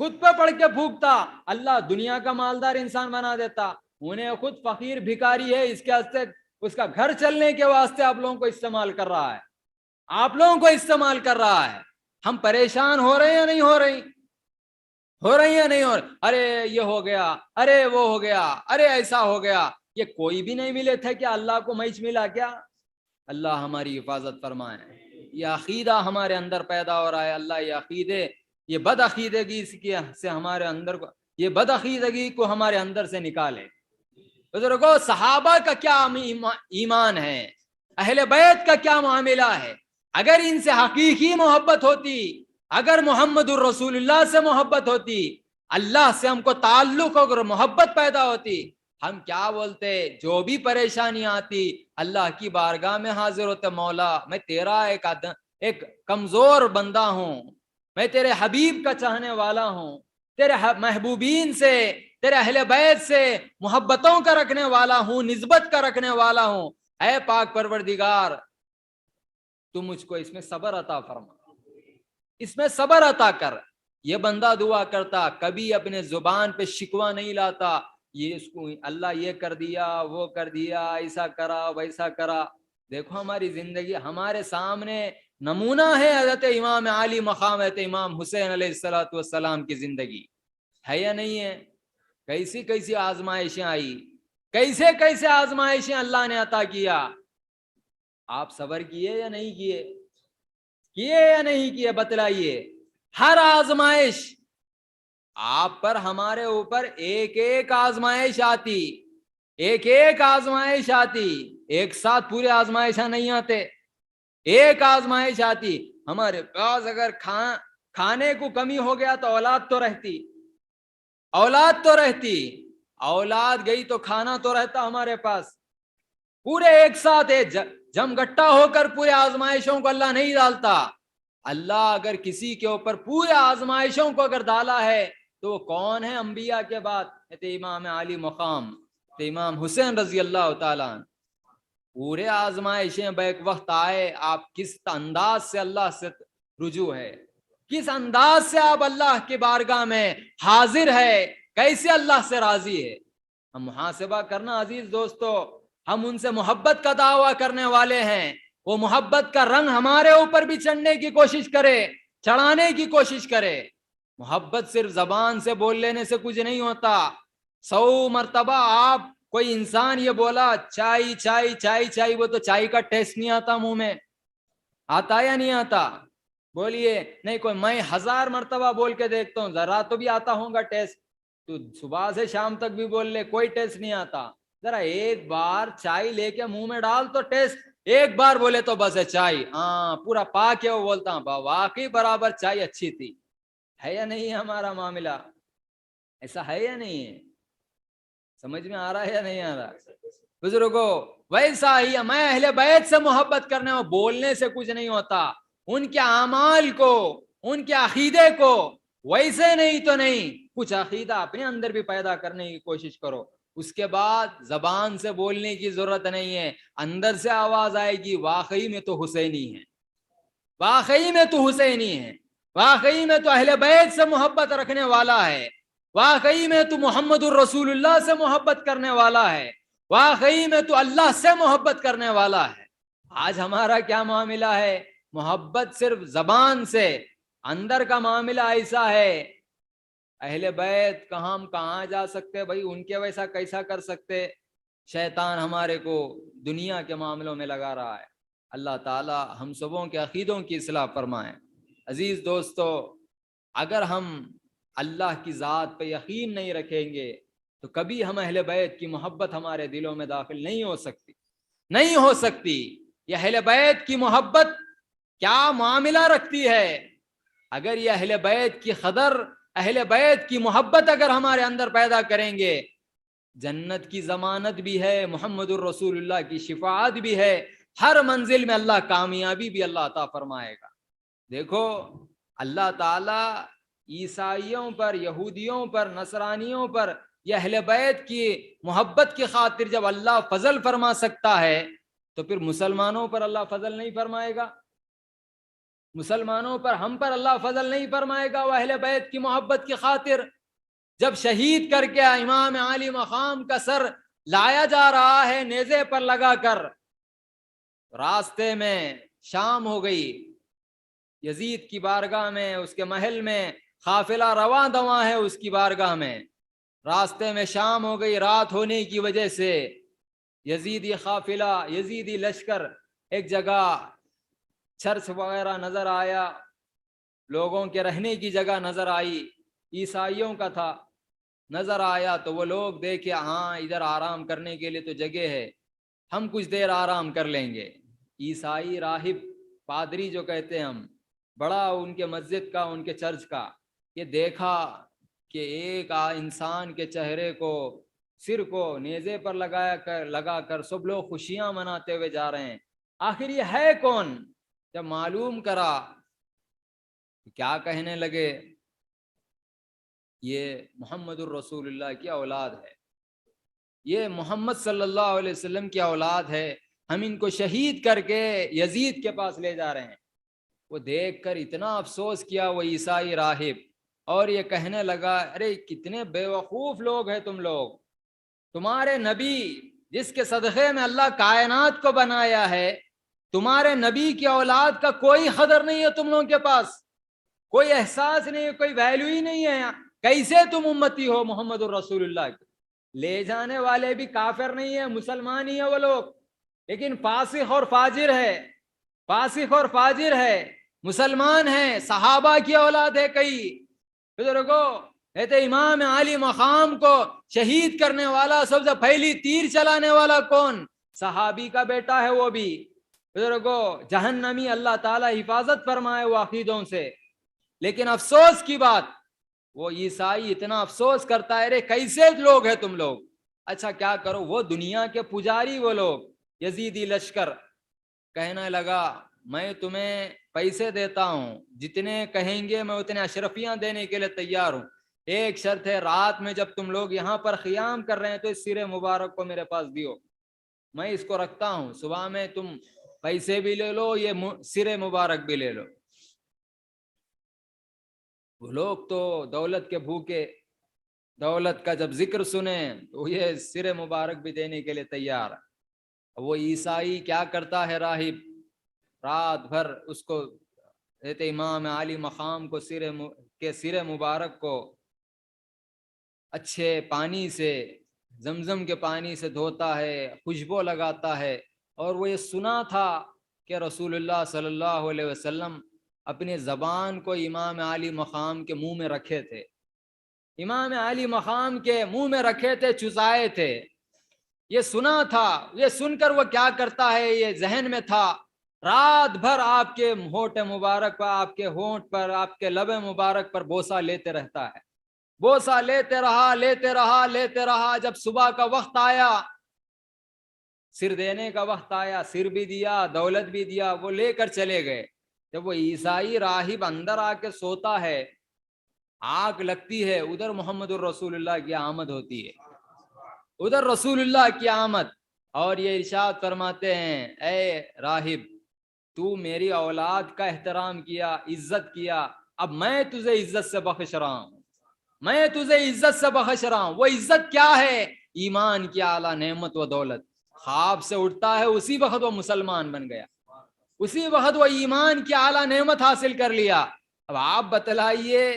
A: خود پہ پڑھ کے پھونکتا، اللہ دنیا کا مالدار انسان بنا دیتا، انہیں خود فقیر بھکاری ہے، اس کے واسطے اس کا گھر چلنے کے واسطے آپ لوگوں کو استعمال کر رہا ہے، آپ لوگوں کو استعمال کر رہا ہے۔ ہم پریشان ہو رہے ہیں یا نہیں ہو رہی؟ ہو رہی ہے نہیں ہو رہی؟ ارے یہ ہو گیا، ارے وہ ہو گیا، ارے ایسا ہو گیا۔ یہ کوئی بھی نہیں ملے تھے کیا اللہ کو میچ ملا کیا؟ اللہ ہماری حفاظت فرمائے۔ یہ عقیدہ ہمارے اندر پیدا ہو رہا ہے، اللہ یہ عقیدے، یہ بد عقیدگی سے ہمارے اندر کو، یہ بد عقیدگی کو ہمارے اندر سے نکالے۔ بزرگوں صحابہ کا کیا ایمان ہے، اہل بیت کا کیا معاملہ ہے؟ اگر ان سے حقیقی محبت ہوتی، اگر محمد الرسول اللہ سے محبت ہوتی، اللہ سے ہم کو تعلق اور محبت پیدا ہوتی، ہم کیا بولتے؟ جو بھی پریشانی آتی اللہ کی بارگاہ میں حاضر ہوتے، مولا میں تیرا ایک کمزور بندہ ہوں، میں تیرے حبیب کا چاہنے والا ہوں، تیرے محبوبین سے، تیرے اہل بیت سے محبتوں کا رکھنے والا ہوں، نسبت کا رکھنے والا ہوں، اے پاک پروردگار تو مجھ کو اس میں صبر عطا فرما، اس میں صبر عطا کر۔ یہ بندہ دعا کرتا، کبھی اپنے زبان پہ شکوہ نہیں لاتا، یہ اس کو اللہ یہ کر دیا، وہ کر دیا، ایسا کرا ویسا کرا۔ دیکھو ہماری زندگی، ہمارے سامنے نمونہ ہے حضرت امام علی مقام حضرت امام حسین علیہ السلام کی زندگی، ہے یا نہیں ہے؟ کیسی کیسی آزمائشیں آئی، کیسے کیسے آزمائشیں اللہ نے عطا کیا۔ آپ صبر کیے یا نہیں کیے؟ کیے یا نہیں کیے؟ بتلائیے۔ ہر آزمائش آپ پر، ہمارے اوپر ایک ایک آزمائش آتی، ایک ایک آزمائش آتی، ایک ساتھ پورے آزمائشاں نہیں آتے، ایک آزمائش آتی۔ ہمارے پاس اگر کھانے کو کمی ہو گیا تو اولاد تو رہتی، اولاد تو رہتی، اولاد گئی تو کھانا تو رہتا ہمارے پاس۔ پورے ایک ساتھ جم گٹا ہو کر پورے آزمائشوں کو اللہ نہیں ڈالتا۔ اللہ اگر کسی کے اوپر پورے آزمائشوں کو اگر ڈالا ہے تو وہ کون ہے؟ انبیاء کے بعد امام علی مقام امام حسین رضی اللہ تعالیٰ عنہ۔ پورے آزمائشیں بیک وقت آئے، آپ کس انداز سے اللہ سے رجوع ہے، کس انداز سے آپ اللہ کی بارگاہ میں حاضر ہے، کیسے اللہ سے راضی ہے۔ ہم محاسبہ کرنا عزیز دوستو، ہم ان سے محبت کا دعویٰ کرنے والے ہیں، وہ محبت کا رنگ ہمارے اوپر بھی چڑھنے کی کوشش کرے، چڑھانے کی کوشش کرے۔ محبت صرف زبان سے بول لینے سے کچھ نہیں ہوتا۔ 100 مرتبہ آپ کوئی انسان یہ بولا چائے چائے چائے چائے، وہ تو چائے کا ٹیسٹ نہیں آتا منہ میں، آتا یا نہیں آتا؟ بولیے نہیں، کوئی میں 1000 مرتبہ بول کے دیکھتا ہوں، ذرا تو بھی آتا ہوں گا ٹیسٹ۔ تو صبح سے شام تک بھی بول لے، کوئی ٹیسٹ نہیں آتا۔ ذرا ایک بار چائے لے کے منہ میں ڈال تو ٹیسٹ، ایک بار بولے تو بس ہے چائے، ہاں پورا پا کے وہ بولتا ہوں واقعی برابر چائے اچھی تھی۔ ہے یا نہیں ہے ہمارا معاملہ؟ ایسا ہے یا نہیں ہے؟ سمجھ میں آ رہا ہے یا نہیں آ رہا؟ بزرگوں ویسا ہی میں اہل بیت سے محبت کرنے میں بولنے سے کچھ نہیں ہوتا، ان کے اعمال کو، ان کے عقیدے کو ویسے نہیں تو نہیں، کچھ عقیدہ اپنے اندر بھی پیدا کرنے کی کوشش کرو۔ اس کے بعد زبان سے بولنے کی ضرورت نہیں ہے، اندر سے آواز آئے گی واقعی میں تو حسینی ہے، واقعی میں تو حسینی ہے، واقعی میں تو اہل بیت سے محبت رکھنے والا ہے، واقعی میں تو محمد الرسول اللہ سے محبت کرنے والا ہے، واقعی میں تو اللہ سے محبت کرنے والا ہے۔ آج ہمارا کیا معاملہ ہے؟ محبت صرف زبان سے، اندر کا معاملہ ایسا ہے۔ اہل بیت کہاں جا سکتے بھائی، ان کے ویسا کیسا کر سکتے؟ شیطان ہمارے کو دنیا کے معاملوں میں لگا رہا ہے۔ اللہ تعالی ہم سبوں کے عقیدوں کی اصلاح فرمائے۔ عزیز دوستو، اگر ہم اللہ کی ذات پہ یقین نہیں رکھیں گے تو کبھی ہم اہل بیت کی محبت ہمارے دلوں میں داخل نہیں ہو سکتی، نہیں ہو سکتی۔ یہ اہل بیت کی محبت کیا معاملہ رکھتی ہے؟ اگر یہ اہل بیت کی قدر، اہل بیت کی محبت اگر ہمارے اندر پیدا کریں گے، جنت کی ضمانت بھی ہے، محمد الرسول اللہ کی شفاعت بھی ہے، ہر منزل میں اللہ کامیابی بھی اللہ عطا فرمائے گا۔ دیکھو اللہ تعالیٰ عیسائیوں پر، یہودیوں پر، نصرانیوں پر یہ اہل بیت کی محبت کی خاطر جب اللہ فضل فرما سکتا ہے تو پھر مسلمانوں پر اللہ فضل نہیں فرمائے گا؟ مسلمانوں پر، ہم پر اللہ فضل نہیں فرمائے گا؟ وہ اہل بیت کی محبت کی خاطر جب شہید کر کے امام عالی مقام کا سر لایا جا رہا ہے نیزے پر لگا کر، راستے میں شام ہو گئی، یزید کی بارگاہ میں، اس کے محل میں قافلہ رواں دواں ہے، اس کی بارگاہ میں راستے میں شام ہو گئی، رات ہونے کی وجہ سے یزیدی قافلہ، یزیدی لشکر ایک جگہ چرچ وغیرہ نظر آیا، لوگوں کے رہنے کی جگہ نظر آئی، عیسائیوں کا تھا، نظر آیا تو وہ لوگ دیکھے ہاں ادھر آرام کرنے کے لیے تو جگہ ہے، ہم کچھ دیر آرام کر لیں گے۔ عیسائی راہب، پادری جو کہتے ہیں ہم، بڑا ان کے مسجد کا، ان کے چرچ کا، یہ دیکھا کہ ایک انسان کے چہرے کو، سر کو نیزے پر لگا کر سب لوگ خوشیاں مناتے ہوئے جا رہے ہیں، آخر یہ ہے کون؟ جب معلوم کرا کیا کہنے لگے، یہ محمد الرسول اللہ کی اولاد ہے، یہ محمد صلی اللہ علیہ وسلم کی اولاد ہے، ہم ان کو شہید کر کے یزید کے پاس لے جا رہے ہیں۔ وہ دیکھ کر اتنا افسوس کیا وہ عیسائی راہب، اور یہ کہنے لگا ارے کتنے بے وقوف لوگ ہیں تم لوگ، تمہارے نبی جس کے صدقے میں اللہ کائنات کو بنایا ہے، تمہارے نبی کی اولاد کا کوئی قدر نہیں ہے تم لوگوں کے پاس، کوئی احساس نہیں ہے، کوئی ویلیو ہی نہیں ہے، کیسے تم امتی ہو محمد الرسول اللہ کی؟ لے جانے والے بھی کافر نہیں ہے، مسلمان ہی ہے وہ لوگ، لیکن فاسق اور فاجر ہے، فاسق اور فاجر ہے، مسلمان ہیں، صحابہ کی اولاد ہے، کئی بزرگوں کہتے امام عالی مقام کو شہید کرنے والا، سب سے پہلی تیر چلانے والا کون؟ صحابی کا بیٹا ہے وہ بھی، بزرگوں جہنمی، اللہ تعالی حفاظت فرمائے وہ عقیدوں سے۔ لیکن افسوس کی بات، وہ عیسائی اتنا افسوس کرتا ہے ارے کیسے لوگ ہیں تم لوگ، اچھا کیا کرو، وہ دنیا کے پجاری، وہ لوگ یزیدی لشکر، کہنے لگا میں تمہیں پیسے دیتا ہوں، جتنے کہیں گے میں اتنے اشرفیاں دینے کے لیے تیار ہوں، ایک شرط ہے رات میں جب تم لوگ یہاں پر قیام کر رہے ہیں تو اس سر مبارک کو میرے پاس دیو، میں اس کو رکھتا ہوں، صبح میں تم پیسے بھی لے لو، یہ سر مبارک بھی لے لو۔ وہ لوگ تو دولت کے بھوکے، دولت کا جب ذکر سنیں تو یہ سر مبارک بھی دینے کے لیے تیار۔ وہ عیسائی کیا کرتا ہے راہب، رات بھر اس کو دیتے امام عالی مقام کو سر مبارک کو اچھے پانی سے، زمزم کے پانی سے دھوتا ہے، خوشبو لگاتا ہے، اور وہ یہ سنا تھا کہ رسول اللہ صلی اللہ علیہ وسلم اپنی زبان کو امام عالی مقام کے منہ میں رکھے تھے، امام عالی مقام کے منہ میں رکھے تھے، چسائے تھے، یہ سنا تھا۔ یہ سن کر وہ کیا کرتا ہے، یہ ذہن میں تھا، رات بھر آپ کے ہونٹ مبارک پر، آپ کے ہونٹ پر، آپ کے لب مبارک پر بوسہ لیتے رہتا ہے، بوسہ لیتے رہا، لیتے رہا، لیتے رہا۔ جب صبح کا وقت آیا، سر دینے کا وقت آیا، سر بھی دیا، دولت بھی دیا، وہ لے کر چلے گئے۔ جب وہ عیسائی راہب اندر آ کے سوتا ہے، آگ لگتی ہے، ادھر محمد الرسول اللہ کی آمد ہوتی ہے، ادھر رسول اللہ کی آمد، اور یہ ارشاد فرماتے ہیں اے راہب تو میری اولاد کا احترام کیا، عزت کیا، اب میں تجھے عزت سے بخش رہا ہوں، میں تجھے عزت سے بخش رہا ہوں۔ وہ عزت کیا ہے؟ ایمان کی اعلیٰ نعمت و دولت۔ خواب سے اٹھتا ہے اسی وقت وہ مسلمان بن گیا، اسی وقت وہ ایمان کی اعلیٰ نعمت حاصل کر لیا۔ اب آپ بتلائیے،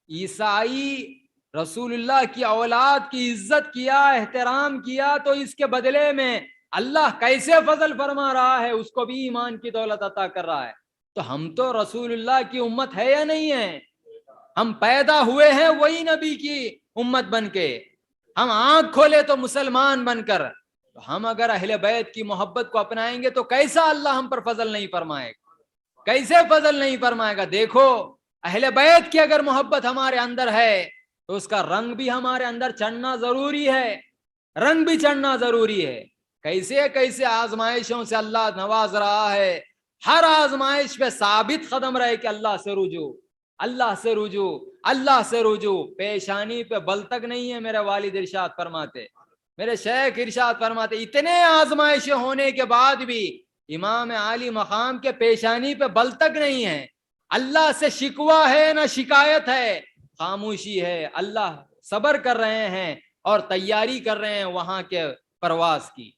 A: عیسائی رسول اللہ کی اولاد کی عزت کیا، احترام کیا، تو اس کے بدلے میں اللہ کیسے فضل فرما رہا ہے، اس کو بھی ایمان کی دولت عطا کر رہا ہے۔ تو ہم تو رسول اللہ کی امت ہے یا نہیں ہے؟ ہم پیدا ہوئے ہیں وہی نبی کی امت بن کے، ہم آنکھ کھولے تو مسلمان بن کر، تو ہم اگر اہل بیت کی محبت کو اپنائیں گے تو کیسا اللہ ہم پر فضل نہیں فرمائے گا، کیسے فضل نہیں فرمائے گا؟ دیکھو اہل بیت کی اگر محبت ہمارے اندر ہے تو اس کا رنگ بھی ہمارے اندر چڑھنا ضروری ہے، رنگ بھی چڑھنا ضروری ہے۔ کیسے کیسے آزمائشوں سے اللہ نواز رہا ہے، ہر آزمائش پہ ثابت قدم رہے کہ اللہ سے رجوع، اللہ سے رجوع، اللہ سے رجوع، پیشانی پہ بل تک نہیں ہے، میرے والد ارشاد فرماتے میرے شیخ ارشاد فرماتے اتنے آزمائشیں ہونے کے بعد بھی امام عالی مقام کے پیشانی پہ بل تک نہیں ہے. اللہ سے شکوہ ہے نہ شکایت ہے, خاموشی ہے. اللہ صبر کر رہے ہیں اور تیاری کر رہے ہیں وہاں کے پرواز کی.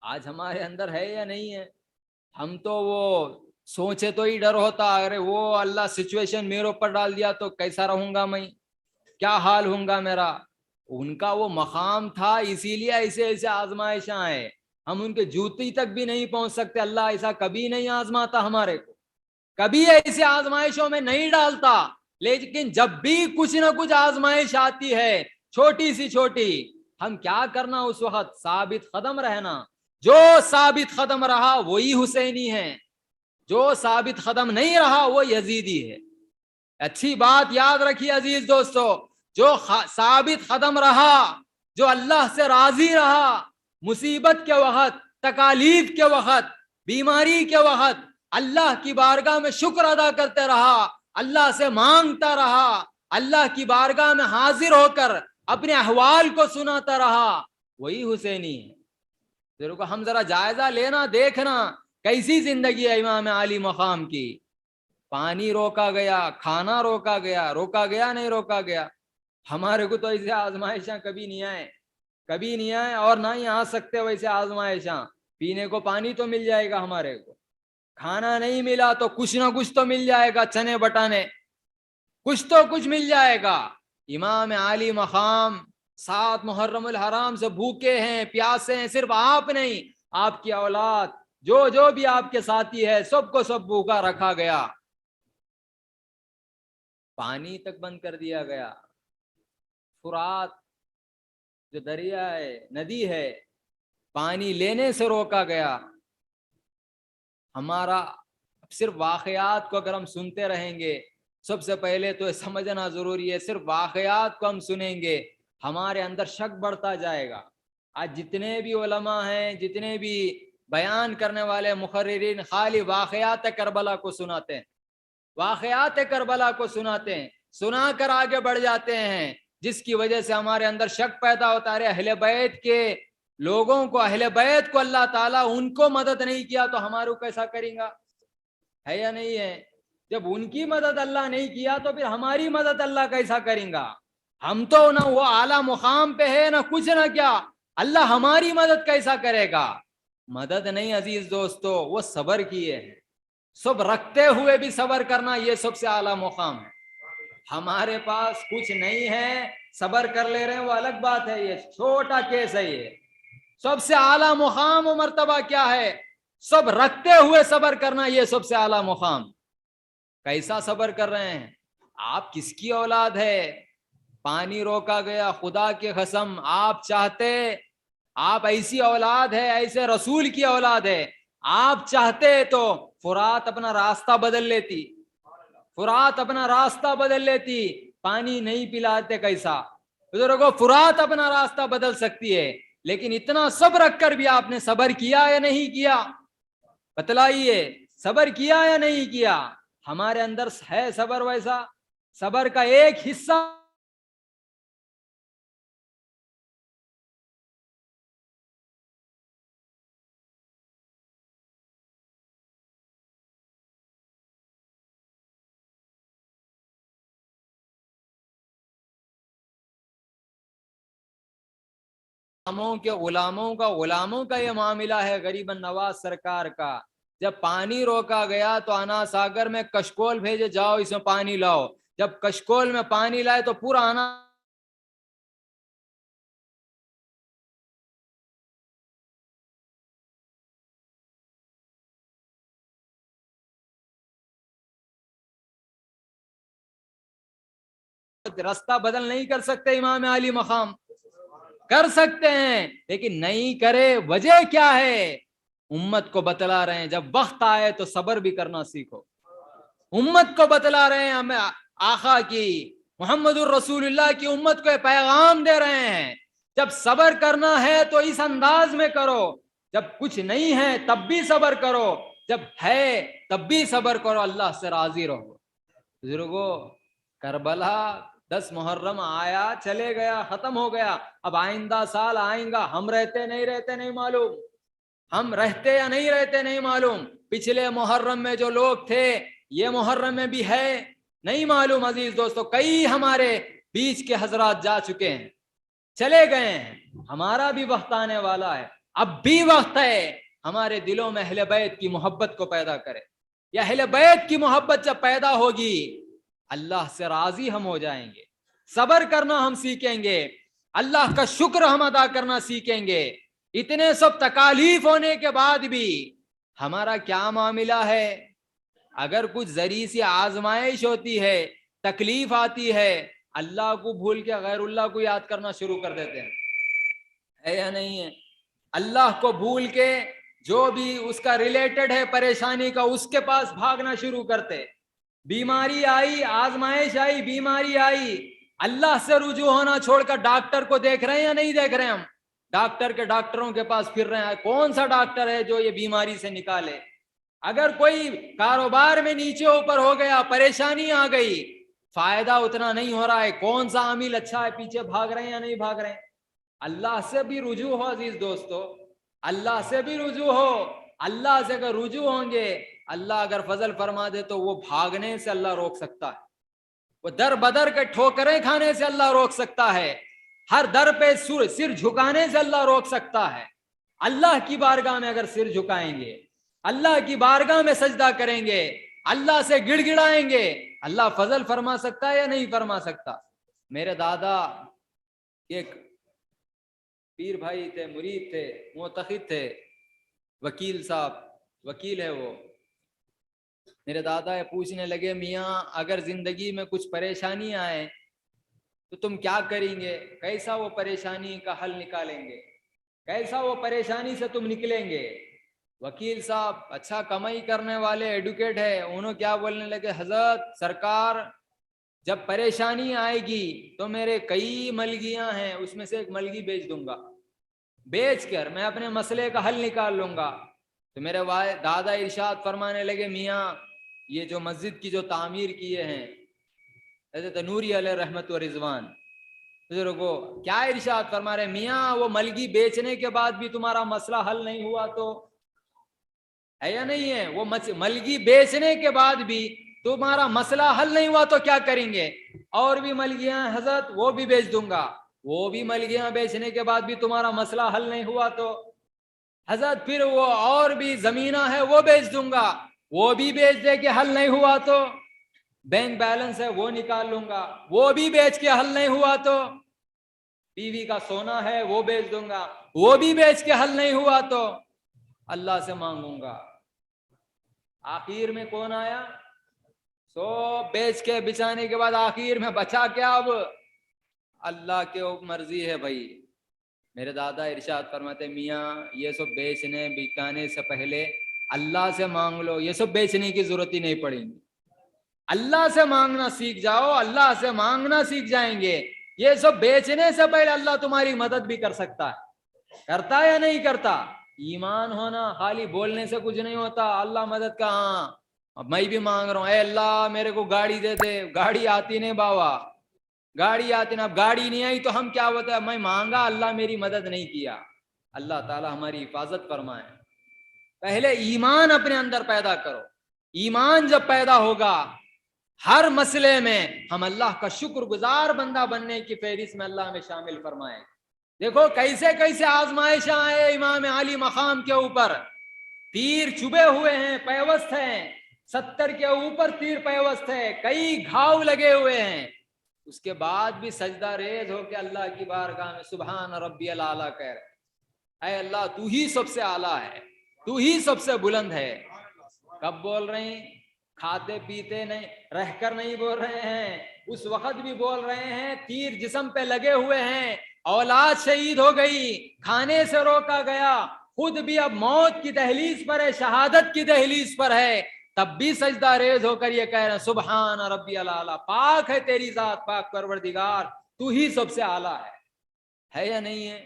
A: آج ہمارے اندر ہے یا نہیں ہے؟ ہم تو وہ سوچے تو ہی ڈر ہوتا, ارے وہ اللہ سچویشن میرے اوپر ڈال دیا تو کیسا رہوں گا میں, کیا حال ہوں گا میرا. ان کا وہ مقام تھا, اسی لیے ایسے ایسے آزمائشاں ہیں. ہم ان کے جوتی تک بھی نہیں پہنچ سکتے. اللہ ایسا کبھی نہیں آزماتا ہمارے کو, کبھی ایسے آزمائشوں میں نہیں ڈالتا. لیکن جب بھی کچھ نہ کچھ آزمائش آتی ہے, چھوٹی سی چھوٹی, ہم کیا کرنا اس وقت؟ ثابت قدم رہنا. جو ثابت قدم رہا وہی حسینی ہے, جو ثابت قدم نہیں رہا وہ یزیدی ہے. اچھی بات یاد رکھیے عزیز دوستو, جو ثابت قدم رہا, جو اللہ سے راضی رہا, مصیبت کے وقت, تکالیف کے وقت, بیماری کے وقت اللہ کی بارگاہ میں شکر ادا کرتے رہا, اللہ سے مانگتا رہا, اللہ کی بارگاہ میں حاضر ہو کر اپنے احوال کو سناتا رہا, وہی حسینی ہے. ہم ذرا جائزہ لینا, دیکھنا کیسی زندگی ہے امام عالی مقام کی. پانی روکا گیا, کھانا روکا گیا, روکا گیا نہیں روکا گیا. ہمارے کو تو ایسے آزمائشاں کبھی نہیں آئے, کبھی نہیں آئے, اور نہ ہی آ سکتے ویسے آزمائشاں. پینے کو پانی تو مل جائے گا ہمارے کو, کھانا نہیں ملا تو کچھ نہ کچھ تو مل جائے گا, چنے بٹانے کچھ تو کچھ مل جائے گا. امام عالی مقام 7 محرم الحرام سے بھوکے ہیں, پیاسے ہیں. صرف آپ نہیں, آپ کی اولاد, جو بھی آپ کے ساتھی ہے, سب کو سب بھوکا رکھا گیا. پانی تک بند کر دیا گیا. فرات جو دریا ہے, ندی ہے, پانی لینے سے روکا گیا. ہمارا صرف واقعات کو اگر ہم سنتے رہیں گے, سب سے پہلے تو یہ سمجھنا ضروری ہے, صرف واقعات کو ہم سنیں گے ہمارے اندر شک بڑھتا جائے گا. آج جتنے بھی علماء ہیں, جتنے بھی بیان کرنے والے محررین, خالی واقعات کربلا کو سناتے ہیں, واقعات کربلا کو سناتے ہیں, سنا کر آگے بڑھ جاتے ہیں, جس کی وجہ سے ہمارے اندر شک پیدا ہوتا ہے. اہل بیت کے لوگوں کو, اہل بیت کو اللہ تعالیٰ ان کو مدد نہیں کیا تو ہمارے کو کیسا کریں گا؟ ہے یا نہیں ہے؟ جب ان کی مدد اللہ نہیں کیا تو پھر ہماری مدد اللہ کیسا کریں گا؟ ہم تو نہ وہ اعلیٰ مقام پہ ہے, نہ کچھ نہ کیا, اللہ ہماری مدد کیسا کرے گا؟ مدد نہیں عزیز دوستو, وہ صبر کیے ہیں. سب رکھتے ہوئے بھی صبر کرنا, یہ سب سے اعلیٰ مقام ہے. ہمارے پاس کچھ نہیں ہے, صبر کر لے رہے ہیں, وہ الگ بات ہے, یہ چھوٹا کیس ہے. یہ سب سے اعلیٰ مقام و مرتبہ کیا ہے؟ سب رکھتے ہوئے صبر کرنا, یہ سب سے اعلیٰ مقام. کیسا صبر کر رہے ہیں آپ؟ کس کی اولاد ہے؟ پانی روکا گیا, خدا کی قسم آپ چاہتے, آپ ایسی اولاد ہے, ایسے رسول کی اولاد ہے, آپ چاہتے تو فرات اپنا راستہ بدل لیتی, فرات اپنا راستہ بدل لیتی, پانی نہیں پلاتے. کیسا بزرگوں, فرات اپنا راستہ بدل سکتی ہے, لیکن اتنا صبر رکھ کر بھی آپ نے صبر کیا یا نہیں کیا؟ بتلائیے, صبر کیا یا نہیں کیا؟ ہمارے اندر ہے صبر ویسا؟ صبر کا ایک حصہ غلاموں کا یہ معاملہ ہے. غریب نواز سرکار کا جب پانی روکا گیا تو انا ساگر میں کشکول بھیجے, جاؤ اس میں پانی لاؤ. جب کشکول میں پانی لائے تو پورا انا راستہ بدل نہیں کر سکتے. امام علی مقام کر سکتے ہیں لیکن نہیں کرے, وجہ کیا ہے؟ امت کو بتلا رہے ہیں جب وقت آئے تو صبر بھی کرنا سیکھو. امت کو بتلا رہے ہیں, ہمیں آقا کی, محمد الرسول اللہ کی امت کو پیغام دے رہے ہیں, جب صبر کرنا ہے تو اس انداز میں کرو, جب کچھ نہیں ہے تب بھی صبر کرو, جب ہے تب بھی صبر کرو, اللہ سے راضی رہو. بزرگو, کربلا 10 محرم آیا چلے گیا ختم ہو گیا, اب آئندہ سال آئیں گا, ہم رہتے نہیں معلوم, ہم رہتے یا نہیں رہتے نہیں معلوم. پچھلے محرم میں جو لوگ تھے یہ محرم میں بھی ہے نہیں معلوم. عزیز دوستو, کئی ہمارے بیچ کے حضرات جا چکے ہیں, چلے گئے ہیں, ہمارا بھی وقت آنے والا ہے. اب بھی وقت ہے ہمارے دلوں میں اہل بیت کی محبت کو پیدا کرے. یا اہل بیت کی محبت جب پیدا ہوگی اللہ سے راضی ہم ہو جائیں گے, صبر کرنا ہم سیکھیں گے, اللہ کا شکر ہم ادا کرنا سیکھیں گے. اتنے سب تکالیف ہونے کے بعد بھی ہمارا کیا معاملہ ہے؟ اگر کچھ ذریعہ سی آزمائش ہوتی ہے, تکلیف آتی ہے, اللہ کو بھول کے غیر اللہ کو یاد کرنا شروع کر دیتے ہیں, ہے یا نہیں ہے؟ اللہ کو بھول کے جو بھی اس کا ریلیٹڈ ہے پریشانی کا اس کے پاس بھاگنا شروع کرتے. بیماری آئی, آزمائش آئی, بیماری آئی, اللہ سے رجوع ہونا چھوڑ کر ڈاکٹر کو دیکھ رہے ہیں یا نہیں دیکھ رہے ہیں؟ ہم ڈاکٹروں کے پاس پھر رہے ہیں. کون سا ڈاکٹر ہے جو یہ بیماری سے نکالے؟ اگر کوئی کاروبار میں نیچے اوپر ہو گیا, پریشانی آ گئی, فائدہ اتنا نہیں ہو رہا ہے, کون سا عامل اچھا ہے, پیچھے بھاگ رہے ہیں یا نہیں بھاگ رہے ہیں؟ اللہ سے بھی رجوع ہو عزیز دوستو, اللہ سے بھی رجوع ہو. اللہ سے اگر رجوع ہوں گے, اللہ اگر فضل فرما دے تو وہ بھاگنے سے اللہ روک سکتا ہے, وہ در بدر کے ٹھوکریں کھانے سے اللہ روک سکتا ہے, ہر در پہ سر جھکانے سے اللہ روک سکتا ہے. اللہ کی بارگاہ میں اگر سر جھکائیں گے, اللہ کی بارگاہ میں سجدہ کریں گے, اللہ سے گڑ گڑائیں گے, اللہ فضل فرما سکتا ہے یا نہیں فرما سکتا؟ میرے دادا ایک پیر بھائی تھے, مرید تھے, معتقد تھے, وکیل صاحب, وکیل ہے وہ. میرے دادا پوچھنے لگے, میاں اگر زندگی میں کچھ پریشانی آئے تو تم کیا کریں گے؟ کیسا وہ پریشانی کا حل نکالیں گے؟ کیسا وہ پریشانی سے تم نکلیں گے؟ وکیل صاحب اچھا کمائی کرنے والے, ایڈوکیٹ ہے, انہوں کیا بولنے لگے, حضرت سرکار جب پریشانی آئے گی تو میرے کئی ملگیاں ہیں, اس میں سے ایک ملگی بیچ دوں گا, بیچ کر میں اپنے مسئلے کا حل نکال لوں گا. تو میرے دادا ارشاد فرمانے لگے, میاں یہ جو مسجد کی جو تعمیر کیے ہیں حضرت نوری علیہ رحمت و رضوان بزرگوں, کیا ارشاد فرما رہے, میاں وہ ملگی بیچنے کے بعد بھی تمہارا مسئلہ حل نہیں ہوا تو, ہے یا نہیں ہے؟ وہ ملگی بیچنے کے بعد بھی تمہارا مسئلہ حل نہیں ہوا تو کیا کریں گے؟ اور بھی ملگیاں حضرت وہ بھی بیچ دوں گا. وہ بھی ملگیاں بیچنے کے بعد بھی تمہارا مسئلہ حل نہیں ہوا تو حضرت پھر وہ اور بھی زمینہ ہے وہ بیچ دوں گا. وہ بھی بیچ دے کے حل نہیں ہوا تو بینک بیلنس ہے وہ نکال لوں گا. وہ بھی بیچ کے حل نہیں ہوا تو بیوی کا سونا ہے وہ بیچ دوں گا. وہ بھی بیچ کے حل نہیں ہوا تو اللہ سے مانگوں گا. آخر میں کون آیا؟ سو بیچ کے بچانے کے بعد آخر میں بچا کیا؟ اب اللہ کے مرضی ہے بھائی. میرے دادا ارشاد فرماتے, میاں یہ سب بیچنے بکانے سے پہلے اللہ سے مانگ لو, یہ سب بیچنے کی ضرورت ہی نہیں پڑیں گی. اللہ سے مانگنا سیکھ جاؤ, اللہ سے مانگنا سیکھ جائیں گے. یہ سب بیچنے سے پہلے اللہ تمہاری مدد بھی کر سکتا ہے. کرتا ہے یا نہیں کرتا؟ ایمان ہونا خالی بولنے سے کچھ نہیں ہوتا. اللہ مدد کا, ہاں اب میں بھی مانگ رہا ہوں, اے اللہ میرے کو گاڑی دے دے. گاڑی آتی نہیں بابا, گاڑی آتی نہیں. اب گاڑی نہیں آئی تو ہم کیا ہوتا ہے, میں مانگا اللہ میری مدد نہیں کیا. اللہ تعالی ہماری حفاظت فرمائے. پہلے ایمان اپنے اندر پیدا کرو. ایمان جب پیدا ہوگا ہر مسئلے میں ہم اللہ کا شکر گزار بندہ بننے کی فہرست میں اللہ ہمیں شامل فرمائے. دیکھو کیسے کیسے آزمائشیں آئے امام علی مقام کے اوپر. تیر چبھے ہوئے ہیں, پیوست ہیں, 70 کے اوپر تیر پیوست ہے, کئی گھاؤ لگے ہوئے ہیں. اس کے بعد بھی سجدہ ریز ہو کے اللہ کی بارگاہ میں سبحان ربی الاعلیٰ کہہ رہے, اے اللہ تو ہی سب سے اعلیٰ ہے, تو ہی سب سے بلند ہے. کب بول رہے ہیں؟ کھاتے پیتے نہیں رہ کر نہیں بول رہے ہیں, اس وقت بھی بول رہے ہیں. تیر جسم پہ لگے ہوئے ہیں, اولاد شہید ہو گئی, کھانے سے روکا گیا, خود بھی اب موت کی دہلیز پر ہے, شہادت کی دہلیز پر ہے, تب بھی سجدہ ریز ہو کر یہ کہہ رہے ہیں سبحان ربی الاعلیٰ, پاک ہے تیری ذات, پاک پروردگار تو ہی سب سے اعلیٰ ہے یا نہیں ہے؟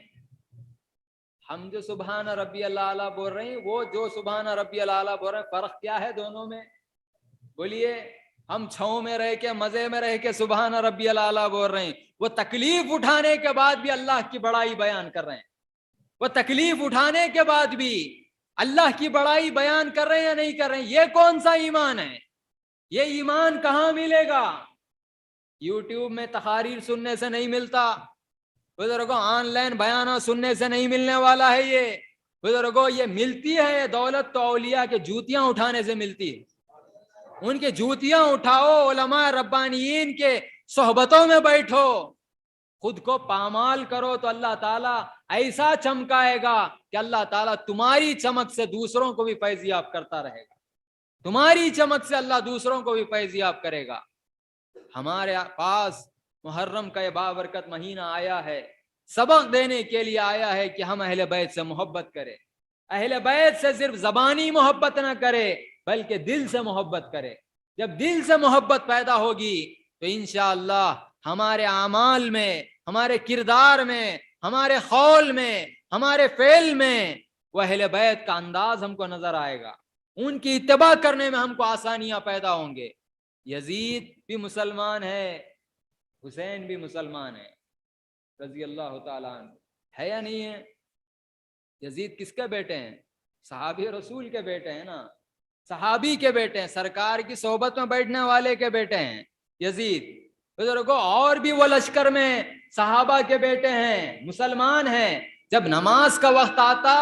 A: ہم جو سبحان ربی الاعلیٰ بول رہے ہیں, وہ جو سبحان ربی الاعلیٰ بول رہے ہیں, فرق کیا ہے دونوں میں؟ بولیے. ہم چھاؤں میں رہ کے مزے میں رہ کے سبحان ربی العلیٰ بول رہے ہیں، وہ تکلیف اٹھانے کے بعد بھی اللہ کی بڑائی بیان کر رہے ہیں، وہ تکلیف اٹھانے کے بعد بھی اللہ کی بڑائی بیان کر رہے ہیں یا نہیں کر رہے ہیں؟ یہ کون سا ایمان ہے؟ یہ ایمان کہاں ملے گا؟ یوٹیوب میں تقاریر سننے سے نہیں ملتا بزرگوں، آن لائن بیانوں سننے سے نہیں ملنے والا ہے یہ بزرگوں، یہ ملتی ہے دولت تو اولیاء کے جوتیاں اٹھانے سے ملتی ہے، ان کے جوتیاں اٹھاؤ، علماء ربانیین کے صحبتوں میں بیٹھو، خود کو پامال کرو تو اللہ تعالیٰ ایسا چمکائے گا کہ اللہ تعالیٰ تمہاری چمک سے دوسروں کو بھی فیضیاب کرتا رہے گا، تمہاری چمک سے اللہ دوسروں کو بھی فیضیاب کرے گا۔ ہمارے پاس محرم کا یہ بابرکت مہینہ آیا ہے، سبق دینے کے لیے آیا ہے کہ ہم اہل بیت سے محبت کریں، اہل بیت سے صرف زبانی محبت نہ کرے بلکہ دل سے محبت کرے۔ جب دل سے محبت پیدا ہوگی تو انشاءاللہ ہمارے اعمال میں، ہمارے کردار میں، ہمارے قول میں، ہمارے فعل میں وہ اہل بیت کا انداز ہم کو نظر آئے گا، ان کی اتباع کرنے میں ہم کو آسانیاں پیدا ہوں گے۔ یزید بھی مسلمان ہے، حسین بھی مسلمان ہے رضی اللہ تعالیٰ عنہ، ہے یا نہیں ہے؟ یزید کس کے بیٹے ہیں؟ صحابی رسول کے بیٹے ہیں نا، صحابی کے بیٹے ہیں، سرکار کی صحبت میں بیٹھنے والے کے بیٹے ہیں یزید بزرگوں، اور بھی وہ لشکر میں صحابہ کے بیٹے ہیں، مسلمان ہیں۔ جب نماز کا وقت آتا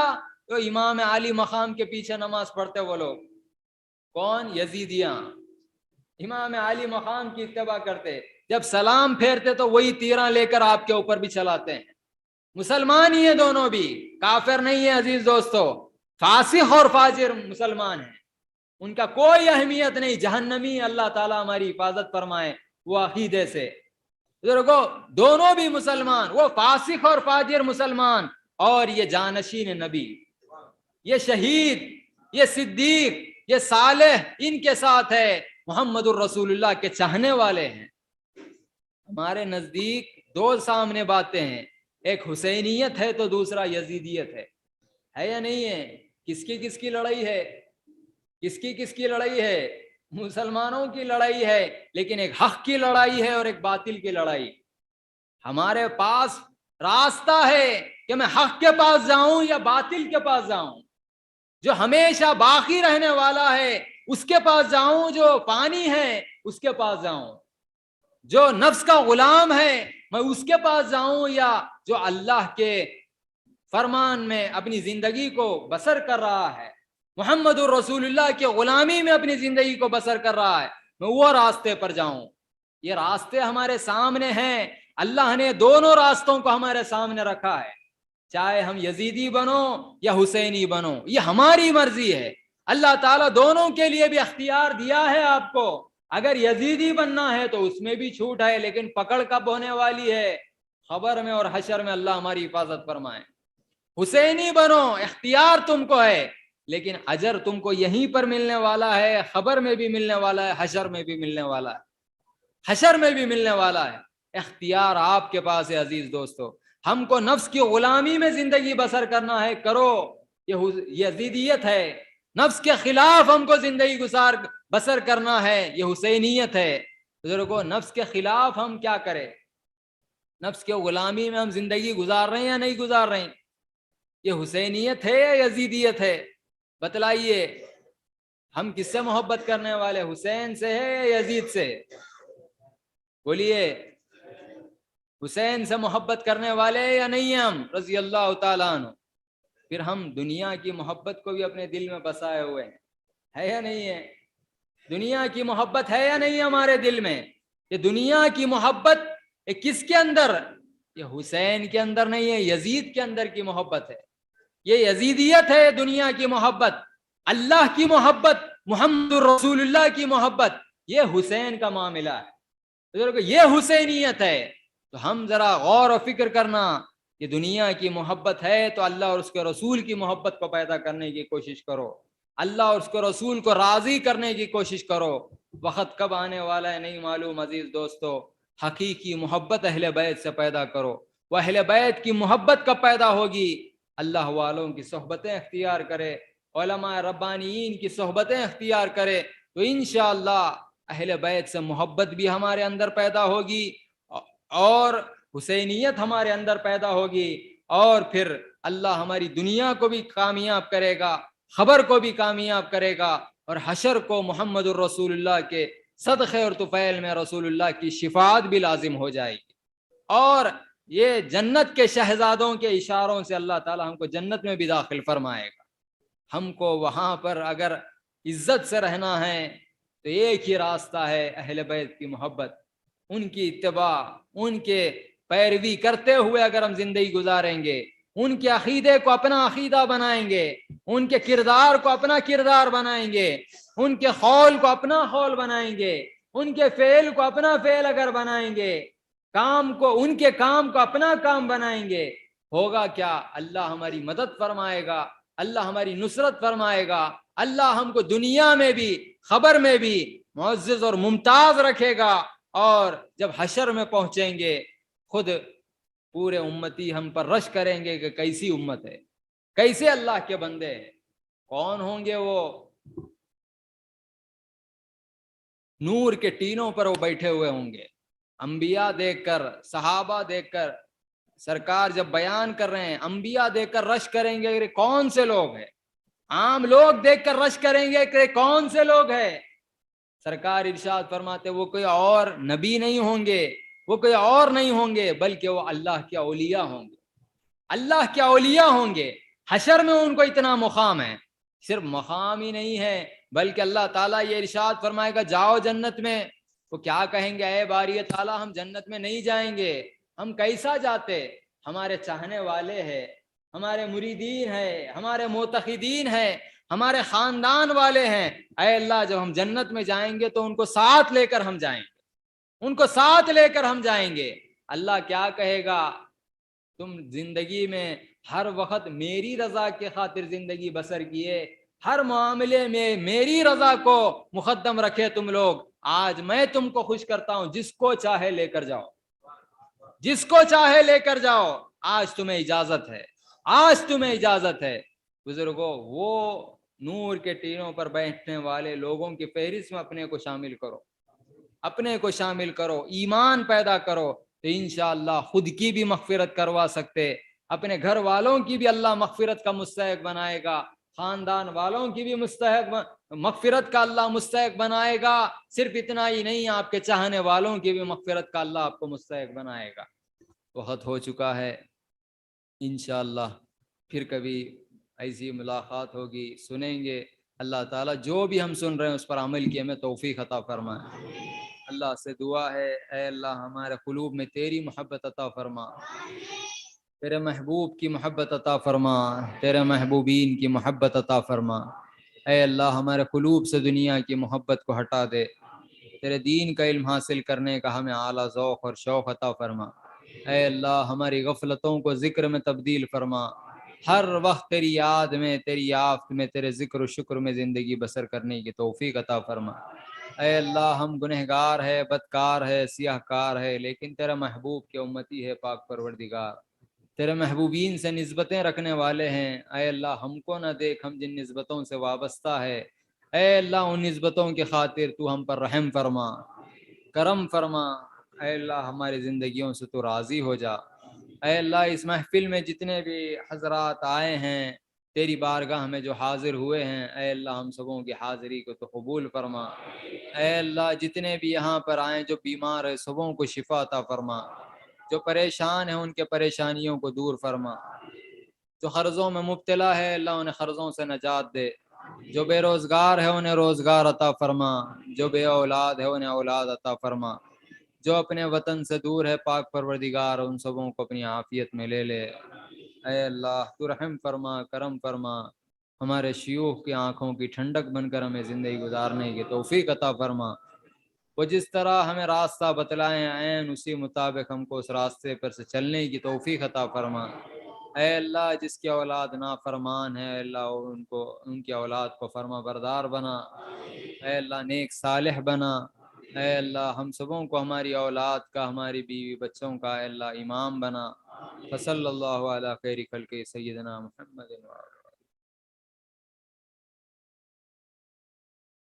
A: تو امام علی مقام کے پیچھے نماز پڑھتے وہ لوگ، کون؟ یزیدیاں، امام علی مقام کی اتباع کرتے، جب سلام پھیرتے تو وہی تیرہ لے کر آپ کے اوپر بھی چلاتے ہیں۔ مسلمان ہی ہیں دونوں بھی، کافر نہیں ہے عزیز دوستو، فاسق اور فاجر مسلمان ہیں، ان کا کوئی اہمیت نہیں، جہنمی، اللہ تعالیٰ ہماری حفاظت فرمائے وہ عقیدے سے۔ دونوں بھی مسلمان، وہ فاسق اور فاجر مسلمان، اور یہ جانشین نبی، یہ شہید، یہ صدیق، یہ صالح ان کے ساتھ ہے، محمد الرسول اللہ کے چاہنے والے ہیں۔ ہمارے نزدیک دو سامنے باتیں ہیں، ایک حسینیت ہے تو دوسرا یزیدیت ہے یا نہیں ہے؟ کس کی لڑائی ہے؟ کس کی لڑائی ہے؟ مسلمانوں کی لڑائی ہے، لیکن ایک حق کی لڑائی ہے اور ایک باطل کی لڑائی۔ ہمارے پاس راستہ ہے کہ میں حق کے پاس جاؤں یا باطل کے پاس جاؤں، جو ہمیشہ باقی رہنے والا ہے اس کے پاس جاؤں، جو پانی ہے اس کے پاس جاؤں، جو نفس کا غلام ہے میں اس کے پاس جاؤں، یا جو اللہ کے فرمان میں اپنی زندگی کو بسر کر رہا ہے، محمد الرسول اللہ کے غلامی میں اپنی زندگی کو بسر کر رہا ہے، میں وہ راستے پر جاؤں۔ یہ راستے ہمارے سامنے ہیں، اللہ نے دونوں راستوں کو ہمارے سامنے رکھا ہے، چاہے ہم یزیدی بنو یا حسینی بنو، یہ ہماری مرضی ہے۔ اللہ تعالیٰ دونوں کے لیے بھی اختیار دیا ہے آپ کو، اگر یزیدی بننا ہے تو اس میں بھی چھوٹ ہے، لیکن پکڑ کب ہونے والی ہے؟ خبر میں اور حشر میں، اللہ ہماری حفاظت فرمائے۔ حسینی بنو، اختیار تم کو ہے، لیکن اجر تم کو یہیں پر ملنے والا ہے، خبر میں بھی ملنے والا ہے، حشر میں بھی ملنے والا ہے، حشر میں بھی ملنے والا ہے۔ اختیار آپ کے پاس ہے عزیز دوستو۔ ہم کو نفس کی غلامی میں زندگی بسر کرنا ہے، کرو، یہ یزیدیت ہے۔ نفس کے خلاف ہم کو زندگی بسر کرنا ہے، یہ حسینیت ہے۔ بزرگوں، نفس کے خلاف ہم کیا کریں؟ نفس کے غلامی میں ہم زندگی گزار رہے ہیں یا نہیں گزار رہے ہیں؟ یہ حسینیت ہے یا یزیدیت ہے؟ بتلائیے، ہم کس سے محبت کرنے والے، حسین سے ہے یا یزید سے؟ بولیے، حسین سے محبت کرنے والے یا نہیں ہم رضی اللہ تعالیٰ عنہ؟ پھر ہم دنیا کی محبت کو بھی اپنے دل میں بسائے ہوئے ہیں، ہے یا نہیں ہے؟ دنیا کی محبت ہے یا نہیں ہمارے دل میں؟ یہ دنیا کی محبت یہ کس کے اندر؟ یہ حسین کے اندر نہیں ہے، یزید کے اندر کی محبت ہے، یہ یزیدیت ہے۔ دنیا کی محبت، اللہ کی محبت، محمد رسول اللہ کی محبت، یہ حسین کا معاملہ ہے، یہ حسینیت ہے۔ تو ہم ذرا غور و فکر کرنا، یہ دنیا کی محبت ہے تو اللہ اور اس کے رسول کی محبت کو پیدا کرنے کی کوشش کرو، اللہ اور اس کے رسول کو راضی کرنے کی کوشش کرو۔ وقت کب آنے والا ہے نہیں معلوم عزیز دوستو، حقیقی محبت اہل بیت سے پیدا کرو۔ وہ اہل بیت کی محبت کب پیدا ہوگی؟ اللہ والوں کی صحبتیں اختیار کرے، علماء ربانیین کی صحبتیں اختیار کرے، تو انشاءاللہ اہل بیت سے محبت بھی ہمارے اندر پیدا ہوگی اور حسینیت ہمارے اندر پیدا ہوگی، اور پھر اللہ ہماری دنیا کو بھی کامیاب کرے گا، خبر کو بھی کامیاب کرے گا، اور حشر کو محمد الرسول اللہ کے صدقے اور طفیل میں رسول اللہ کی شفاعت بھی لازم ہو جائے گی، اور یہ جنت کے شہزادوں کے اشاروں سے اللہ تعالی ہم کو جنت میں بھی داخل فرمائے گا۔ ہم کو وہاں پر اگر عزت سے رہنا ہے تو ایک ہی راستہ ہے اہل بیت کی محبت، ان کی اتباع، ان کے پیروی کرتے ہوئے اگر ہم زندگی گزاریں گے، ان کے عقیدے کو اپنا عقیدہ بنائیں گے، ان کے کردار کو اپنا کردار بنائیں گے، ان کے قول کو اپنا قول بنائیں گے، ان کے فعل کو اپنا فعل اگر بنائیں گے، کام کو ان کے کام کو اپنا کام بنائیں گے، ہوگا کیا؟ اللہ ہماری مدد فرمائے گا، اللہ ہماری نصرت فرمائے گا، اللہ ہم کو دنیا میں بھی خبر میں بھی معزز اور ممتاز رکھے گا، اور جب حشر میں پہنچیں گے خود پورے امتی ہم پر رش کریں گے کہ کیسی امت ہے، کیسے اللہ کے بندے ہیں۔ کون ہوں گے وہ؟ نور کے ٹینوں پر وہ بیٹھے ہوئے ہوں گے، انبیاء دیکھ کر، صحابہ دیکھ کر، سرکار جب بیان کر رہے ہیں انبیاء دیکھ کر رش کریں گے کہ کون سے لوگ ہیں، عام لوگ دیکھ کر رش کریں گے کہ کون سے لوگ ہیں۔ سرکار ارشاد فرماتے وہ کوئی اور نبی نہیں ہوں گے، وہ کوئی اور نہیں ہوں گے، بلکہ وہ اللہ کے اولیاء ہوں گے، اللہ کے اولیاء ہوں گے۔ حشر میں ان کو اتنا مقام ہے، صرف مقام ہی نہیں ہے بلکہ اللہ تعالیٰ یہ ارشاد فرمائے گا جاؤ جنت میں۔ وہ کیا کہیں گے؟ اے باری تعالیٰ ہم جنت میں نہیں جائیں گے، ہم کیسا جاتے؟ ہمارے چاہنے والے ہیں، ہمارے مریدین ہیں، ہمارے معتقدین ہیں، ہمارے خاندان والے ہیں، اے اللہ جب ہم جنت میں جائیں گے تو ان کو ساتھ لے کر ہم جائیں گے، ان کو ساتھ لے کر ہم جائیں گے۔ اللہ کیا کہے گا؟ تم زندگی میں ہر وقت میری رضا کے خاطر زندگی بسر کیے، ہر معاملے میں میری رضا کو مقدم رکھے تم لوگ، آج میں تم کو خوش کرتا ہوں، جس کو چاہے لے کر جاؤ، جس کو چاہے لے کر جاؤ، آج تمہیں اجازت ہے، آج تمہیں اجازت ہے۔ بزرگوں، وہ نور کے ٹینوں پر بیٹھنے والے لوگوں کی فہرست میں اپنے کو شامل کرو، اپنے کو شامل کرو، ایمان پیدا کرو، تو انشاءاللہ خود کی بھی مغفرت کروا سکتے، اپنے گھر والوں کی بھی اللہ مغفرت کا مستحق بنائے گا، خاندان والوں کی بھی مغفرت کا اللہ مستحق بنائے گا، صرف اتنا ہی نہیں آپ کے چاہنے والوں کی بھی مغفرت کا اللہ آپ کو مستحق بنائے گا۔ وقت ہو چکا ہے، انشاءاللہ پھر کبھی ایسی ملاقات ہوگی، سنیں گے۔ اللہ تعالیٰ جو بھی ہم سن رہے ہیں اس پر عمل کی ہمیں توفیق عطا فرمائے۔ اللہ سے دعا ہے اے اللہ ہمارے قلوب میں تیری محبت عطا فرما، تیرے محبوب کی محبت عطا فرما، تیرے محبوبین کی محبت عطا فرما۔ اے اللہ ہمارے قلوب سے دنیا کی محبت کو ہٹا دے، تیرے دین کا علم حاصل کرنے کا ہمیں اعلیٰ ذوق اور شوق عطا فرما۔ اے اللہ ہماری غفلتوں کو ذکر میں تبدیل فرما، ہر وقت تیری یاد میں، تیری یافت میں، تیرے ذکر و شکر میں زندگی بسر کرنے کی توفیق عطا فرما۔ اے اللہ ہم گنہگار ہے، بدکار ہے، سیاہ کار ہے، لیکن تیرا محبوب کے امتی ہے پاک پروردگار، تیرے محبوبین سے نسبتیں رکھنے والے ہیں۔ اے اللہ ہم کو نہ دیکھ ہم جن نسبتوں سے وابستہ ہے، اے اللہ ان نسبتوں کی خاطر تو ہم پر رحم فرما، کرم فرما۔ اے اللہ ہماری زندگیوں سے تو راضی ہو جا۔ اے اللہ اس محفل میں جتنے بھی حضرات آئے ہیں، تیری بارگاہ میں جو حاضر ہوئے ہیں، اے اللہ ہم سبوں کی حاضری کو تو قبول فرما۔ اے اللہ جتنے بھی یہاں پر آئیں جو بیمار ہیں سبوں کو شفا عطا فرما، جو پریشان ہیں ان کے پریشانیوں کو دور فرما، جو قرضوں میں مبتلا ہے اللہ انہیں قرضوں سے نجات دے، جو بے روزگار ہے انہیں روزگار عطا فرما، جو بے اولاد ہے انہیں اولاد عطا فرما، جو اپنے وطن سے دور ہے پاک پروردگار ان سبوں کو اپنی عافیت میں لے لے۔ اے اللہ تو رحم فرما، کرم فرما، ہمارے شیوخ کی آنکھوں کی ٹھنڈک بن کر ہمیں زندگی گزارنے کی توفیق عطا فرما۔ وہ جس طرح ہمیں راستہ بتلائیں عین اسی مطابق ہم کو اس راستے پر سے چلنے کی توفیق عطا فرما۔ اے اللہ جس کی اولاد نافرمان ہے اللہ ان کی اولاد کو فرما بردار بنا، اے اللہ نیک صالح بنا۔ اے اللہ ہم سبوں کو ہماری اولاد کا، ہماری بیوی بچوں کا اے اللہ امام بنا۔ صلی اللہ علیہ خیر خلق سیدنا محمد۔